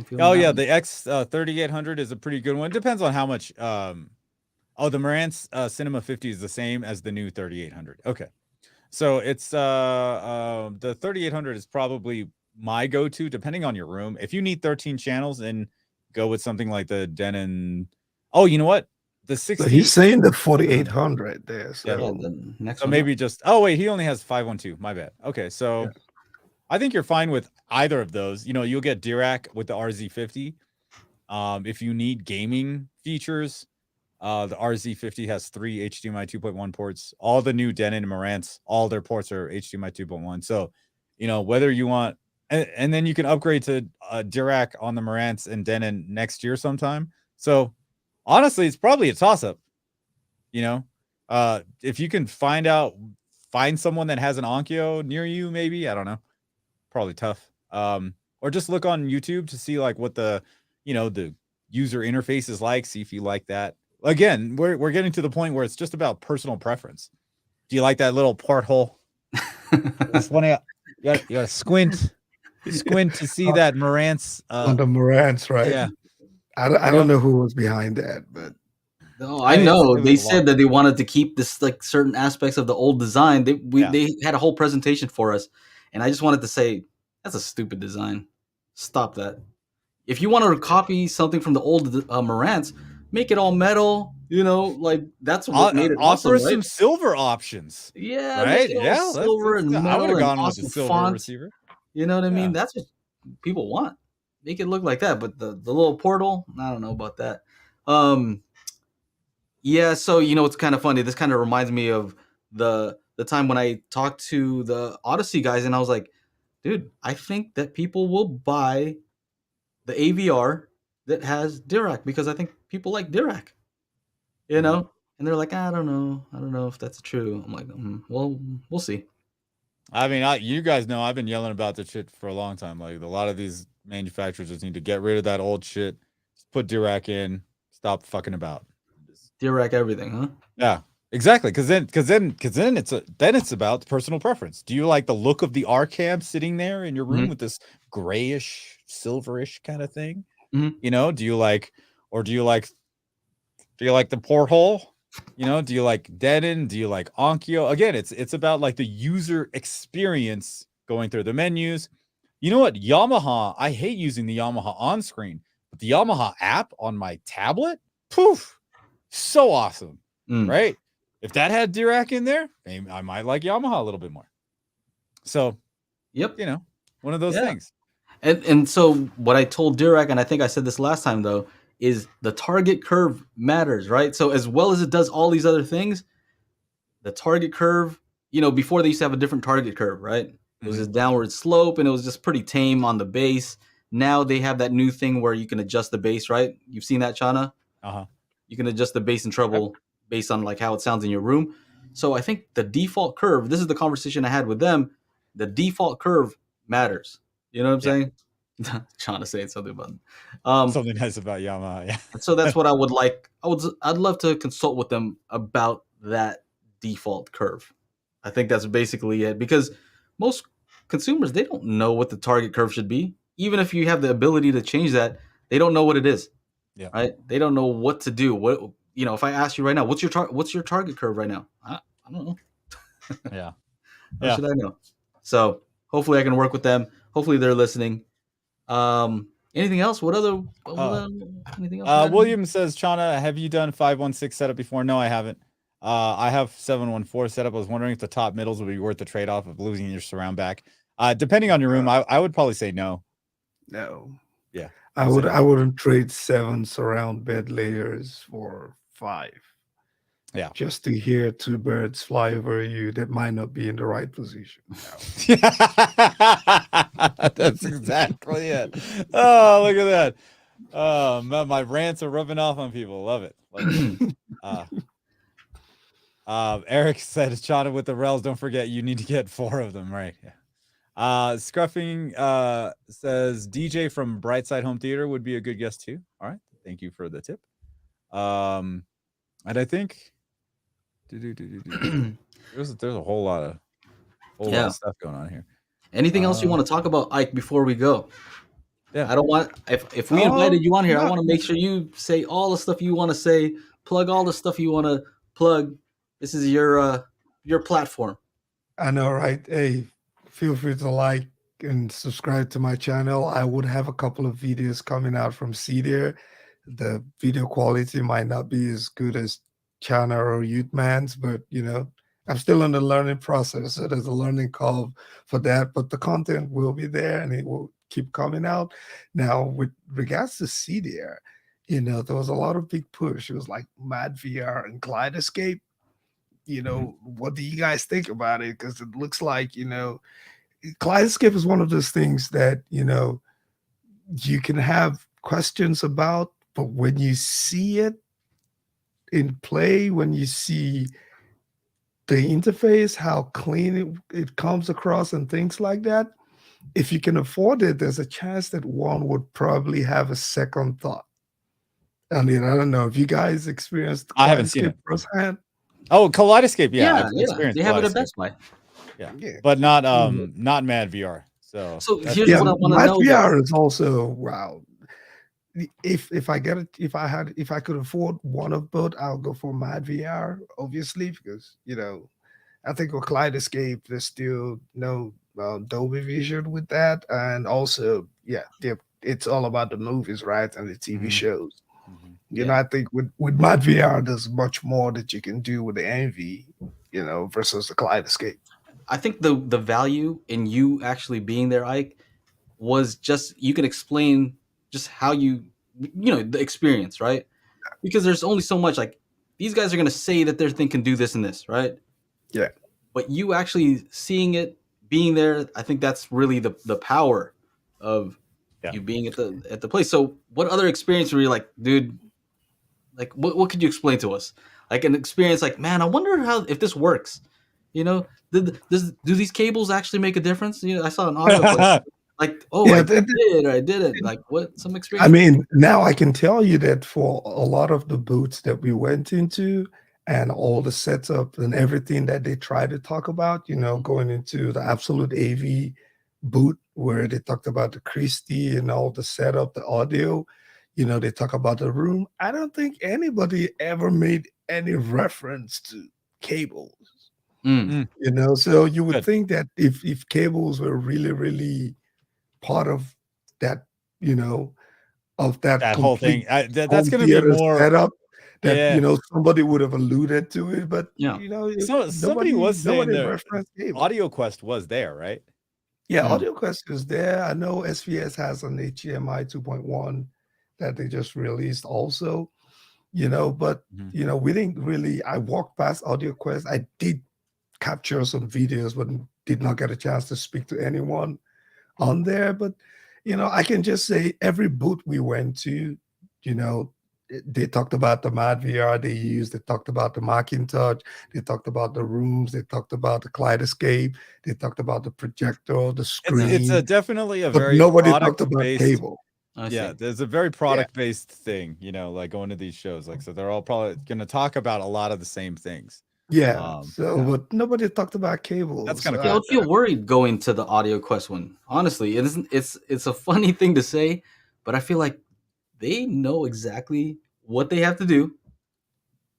The X 3800 is a pretty good one. Depends on how much. The Marantz Cinema 50 is the same as the new 3800. Okay, so it's the 3800 is probably my go-to, depending on your room. If you need 13 channels, then go with something like the Denon. Oh, you know what? The 60. He's saying the 4800 there. So, the next so maybe just. Oh wait, he only has 512. My bad. Okay, so. Yeah. I think you're fine with either of those. You'll get Dirac with the RZ50. If you need gaming features, the RZ50 has 3 HDMI 2.1 ports. All the new Denon and Marantz, all their ports are HDMI 2.1. So, whether you want, and then you can upgrade to Dirac on the Marantz and Denon next year sometime. So, honestly, it's probably a toss-up. If you can find someone that has an Onkyo near you, maybe, I don't know. Probably tough. Or just look on YouTube to see like what the user interface is like, see if you like that. Again, we're getting to the point where it's just about personal preference. Do you like that little porthole? It's funny. You gotta squint to see that Marantz on the Marantz, right? Yeah. I don't know who was behind that, but I know they said that they wanted to keep this like certain aspects of the old design. They had a whole presentation for us. And I just wanted to say, that's a stupid design. Stop that. If you want to copy something from the old Marantz, make it all metal. Like that's what made it awesome. Offer some silver options. Yeah, right. Silver and metal. I would have gone awesome with the silver font. receiver. You know what I mean? That's what people want. Make it look like that. But the little portal, I don't know about that. Yeah. So it's kind of funny. This kind of reminds me of the time when I talked to the Odyssey guys, and I was like, dude, I think that people will buy the AVR that has Dirac because I think people like Dirac, and they're like, I don't know if that's true. I'm like, well, we'll see. I mean, you guys know I've been yelling about this shit for a long time. Like a lot of these manufacturers just need to get rid of that old shit. Just put Dirac in. Stop fucking about. Dirac everything, huh? Yeah, exactly. Because then it's about personal preference. Do you like the look of the R cam sitting there in your room with this grayish, silverish kind of thing? You know, do you like the porthole? You know, do you like Denon? Do you like Onkyo? Again, it's about like the user experience going through the menus. You know what? Yamaha, I hate using the Yamaha on screen, but the Yamaha app on my tablet, poof, so awesome, right? If that had Dirac in there, maybe I might like Yamaha a little bit more. So, yep, you know, one of those things. And so what I told Dirac, and I think I said this last time though, is the target curve matters, right? So as well as it does all these other things, the target curve, you know, before they used to have a different target curve, right? It was a downward slope and it was just pretty tame on the bass. Now they have that new thing where you can adjust the bass, right? You've seen that, Chana? You can adjust the bass and treble based on like how it sounds in your room. So I think the default curve, this is the conversation I had with them, the default curve matters. You know what I'm saying? Chana saying something about something nice about Yamaha. Yeah. So that's what I would like. I'd love to consult with them about that default curve. I think that's basically it, because most consumers, they don't know what the target curve should be. Even if you have the ability to change that, they don't know what it is. Yeah. Right? They don't know what to do. What, you know, if I ask you right now, what's your target curve right now? I don't know. Yeah. How should I know? So hopefully I can work with them. Hopefully they're listening. Anything else? Anything else? William says, Chana, have you done 516 setup before? No, I haven't. I have 714 setup. I was wondering if the top middles would be worth the trade-off of losing your surround back. Depending on your room, I would probably say no. No. Yeah. I wouldn't trade 7 surround bed layers for 5. Yeah. Just to hear 2 birds fly over you that might not be in the right position. No. That's exactly it. Oh, look at that. Oh, my rants are rubbing off on people. Love it. Eric said, Chana, with the rails, don't forget you need to get 4 of them, right? Yeah. Scruffing says DJ from Brightside Home Theater would be a good guest too. All right, thank you for the tip. And I think there's a whole lot of stuff going on here. Anything else you want to talk about, Ike, before we go? Yeah, I don't want, if we invited you on here, I want to make sure you say all the stuff you want to say, plug all the stuff you want to plug. This is your platform. I know, right? Hey, feel free to like and subscribe to my channel. I would have a couple of videos coming out from CEDIA. The video quality might not be as good as Chana or Youthman's, but you know, I'm still in the learning process. So there's a learning curve for that, but the content will be there and it will keep coming out. Now, with regards to CEDIA, you know, there was a lot of big push. It was like Mad VR and Glide Escape. You know, what do you guys think about it? Because it looks like, you know, Glide Escape is one of those things that, you know, you can have questions about, but when you see it in play, when you see the interface, how clean it comes across and things like that, if you can afford it, there's a chance that one would probably have a second thought. I mean, I don't know if you guys experienced I haven't seen it firsthand. Oh, Kaleidoscape, yeah. They have it at Best Buy. Yeah, but not Mad VR. So here's what I want to know. Mad VR is also wow. If I could afford one of both, I'll go for Mad VR, obviously, because you know, I think with Kaleidoscape, there's still no Dolby Vision with that, and also, it's all about the movies, right, and the TV shows. You know, I think with Mad VR, there's much more that you can do with the Envy, you know, versus the Kaleidoscape. I think the value in you actually being there, Ike, was just you can explain just how you know, the experience, right? Because there's only so much, like, these guys are going to say that their thing can do this and this, right? Yeah. But you actually seeing it, being there, I think that's really the power of you being at the place. So what other experience were you like, dude, like, what could you explain to us? Like an experience like, man, I wonder if this works. You know, do these cables actually make a difference? You know, I saw an audio. Like, oh, Yeah, I did or I didn't. Like, what? Some I experience? mean, now I can tell you that for a lot of the booths that we went into and all the setup and everything that they try to talk about, going into the Absolute AV booth where they talked about the Christie and all the setup, the audio, they talk about the room. I don't think anybody ever made any reference to cables. So you would Good. think that if cables were really, really part of that, of that That whole complete thing. That's home going to be theater more. setup, that Yeah. somebody would have alluded to it, but Yeah. So somebody was saying nobody that referenced cable. Audio Quest was there, right? Yeah, Audio Quest is there. I know SVS has an HDMI 2.1 that they just released also, but we didn't really. I walked past Audio Quest. I did capture some videos, but did not get a chance to speak to anyone on there. But I can just say every booth we went to, they talked about the Mad VR they used. They talked about the Macintosh. They talked about the rooms. They talked about the Kaleidoscape. They talked about the projector, the screen. It's definitely a but very nobody talked about product-based. cable. Yeah, there's a very product-based thing, like going to these shows. Like, so they're all probably going to talk about a lot of the same things. Yeah. But nobody talked about cable. That's kind of I cool. would feel worried going to the Audio Quest one. Honestly, it's a funny thing to say, but I feel like they know exactly what they have to do,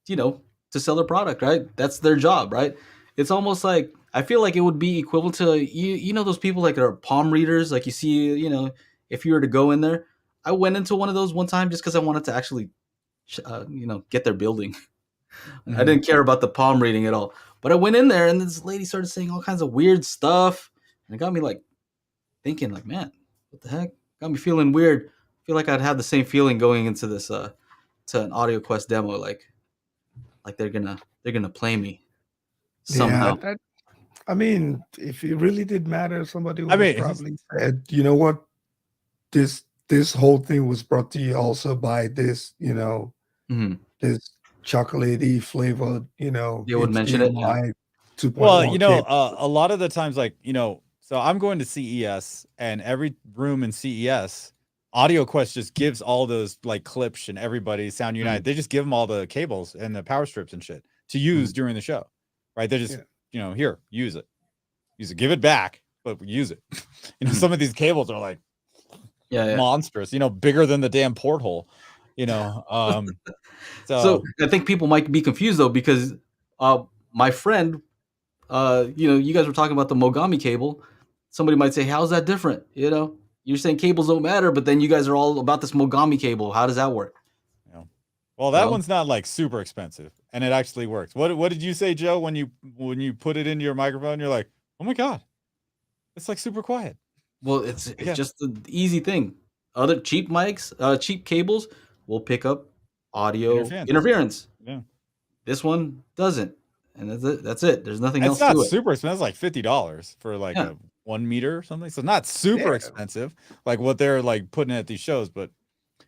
to sell their product, right? That's their job, right? It's almost like I feel like it would be equivalent to those people like that are palm readers, like you see, if you were to go in there. I went into one of those one time just because I wanted to actually, get their building. I didn't care about the palm reading at all. But I went in there and this lady started saying all kinds of weird stuff. And it got me like thinking like, man, what the heck? Got me feeling weird. I feel like I'd have the same feeling going into this to an Audio Quest demo, like they're gonna play me somehow. Yeah, I mean, if it really did matter, somebody would I have mean, probably said, you know what, this whole thing was brought to you also by this, this chocolatey flavored, They would mention it. Yeah. HDMI 2.1 well, a lot of the times, like, so I'm going to CES, and every room in CES, Audio Quest just gives all those like clips and everybody Sound United. They just give them all the cables and the power strips and shit to use during the show, right? They just, here, use it, give it back, but use it. Some of these cables are like monstrous, bigger than the damn porthole, So I think people might be confused though, because my friend, you guys were talking about the Mogami cable. Somebody might say, how's that different? You're saying cables don't matter, but then you guys are all about this Mogami cable. How does that work? Well, that one's not like super expensive, and it actually works. What did you say, Joe, when you put it into your microphone? You're like, oh my god, it's like super quiet. Well, it's just an easy thing. Other cheap mics, cheap cables will pick up audio interference. Yeah. This one doesn't, and that's it. There's nothing else to it. It's not super expensive. It's like $50 for like a 1 meter or something. So not super expensive, like what they're like putting at these shows. But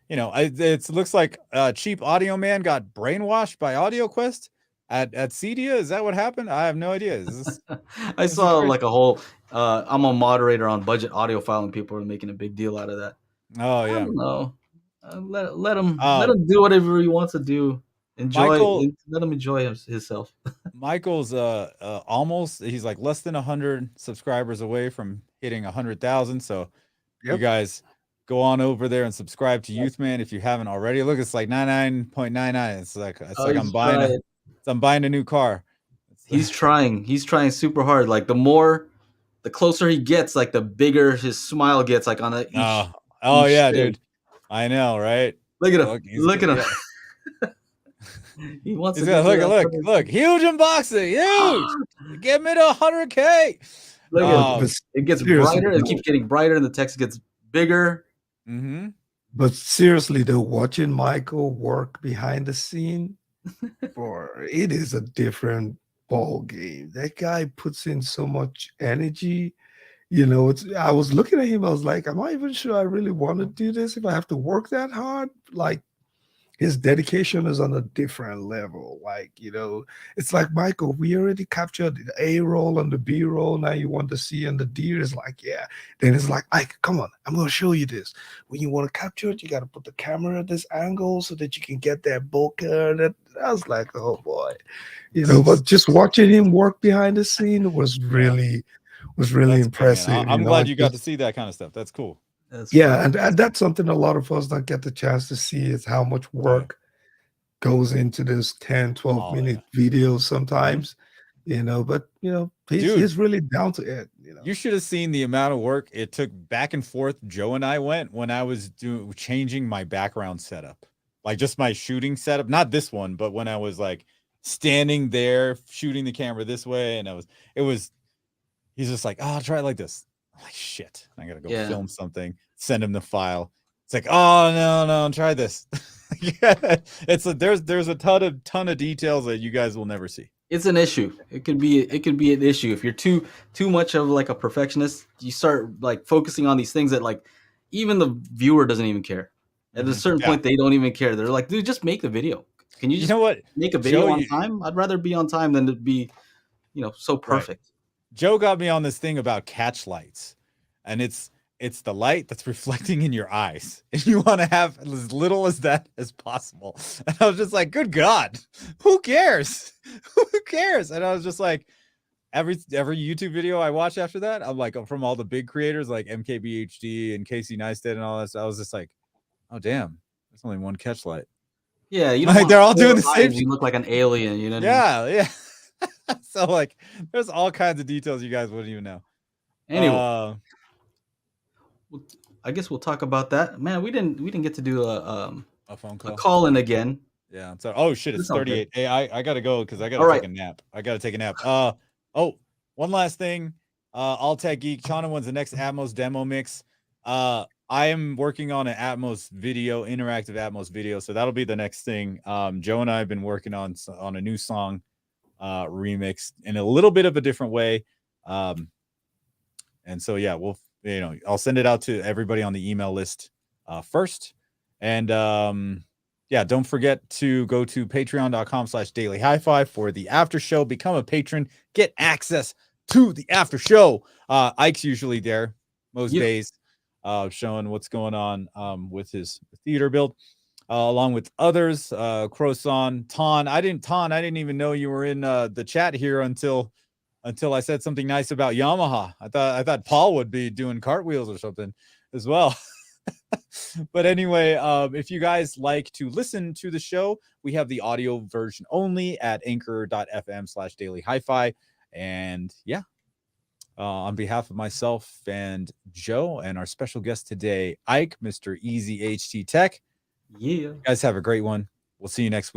it looks like Cheap Audio Man got brainwashed by Audio Quest at CEDIA. Is that what happened? I have no idea. I saw like a whole. I'm a moderator on Budget Audiophile, and people are making a big deal out of that. Oh yeah. I don't know. Let him do whatever he wants to do. Let him enjoy himself. Michael's almost, he's like less than 100 subscribers away from hitting 100,000. So you guys go on over there and subscribe to Youthman if you haven't already. Look, it's like 99.99. It's like I'm buying a new car. He's trying super hard. Like the closer he gets, like the bigger his smile gets, like on each yeah, thing. dude. I know, right? Look at him. Look at him. He wants to look, huge unboxing, huge. Get me to 100K. Look at it. It gets brighter. It keeps getting brighter, and the text gets bigger. But seriously, though, watching Michael work behind the scene, it is a different ball game. That guy puts in so much energy. I was looking at him. I was like, am I even sure I really want to do this if I have to work that hard? Like, his dedication is on a different level. Like, it's like, Michael, we already captured the A roll and the B roll. Now you want the C and the D. Is like, yeah. Then it's like, Ike, come on, I'm going to show you this. When you want to capture it, you got to put the camera at this angle so that you can get that bokeh. That I was like, oh boy, but just watching him work behind the scene was really That's impressive. Good, I'm glad you got to see that kind of stuff. That's cool. And that's something a lot of us don't get the chance to see, is how much work goes into this 10, 12-minute videos sometimes, but he's really down to it. You should have seen the amount of work it took back and forth. Joe and I went when I was changing my background setup, like just my shooting setup, not this one, but when I was like standing there shooting the camera this way, and he's just like, oh, I'll try it like this. I'm like, shit, I gotta go film something, send him the file. It's like, oh no, try this. There's a ton of details that you guys will never see. It's an issue. It could be an issue if you're too much of like a perfectionist. You start like focusing on these things that like even the viewer doesn't even care. At a certain point, they don't even care. They're like, dude, just make the video. Can you just make a video on time? I'd rather be on time than to be, so perfect. Right. Joe got me on this thing about catch lights, and it's the light that's reflecting in your eyes, and you want to have as little as that as possible. And I was just like, good God, who cares? Who cares? And I was just like, every YouTube video I watch after that, I'm like, from all the big creators like MKBHD and Casey Neistat and all that. So I was just like, oh damn, there's only one catch light. Yeah, you don't they're all doing the same. You look like an alien, you know. Yeah. So like, there's all kinds of details you guys wouldn't even know. Anyway, I guess we'll talk about that. Man, we didn't get to do a phone call. A call in again. Yeah. So, oh shit, it's 38. Okay. Hey, I gotta go because I gotta take a nap. One last thing. All Tech Geek. Chana when's the next Atmos demo mix. I am working on an Atmos video, interactive Atmos video, so that'll be the next thing. Joe and I have been working on a new song remix in a little bit of a different way. And so yeah, I'll send it out to everybody on the email list first. And don't forget to go to patreon.com/daily HiFi for the after show. Become a patron, get access to the after show. Ike's usually there most days, showing what's going on with his theater build. Along with others, Croson, Ton. I didn't even know you were in the chat here until I said something nice about Yamaha. I thought Paul would be doing cartwheels or something as well. But anyway, if you guys like to listen to the show, we have the audio version only at anchor.fm/daily HiFi. And yeah, on behalf of myself and Joe and our special guest today, Ike, Mr. Easy HT Tech. Yeah. You guys have a great one. We'll see you next week.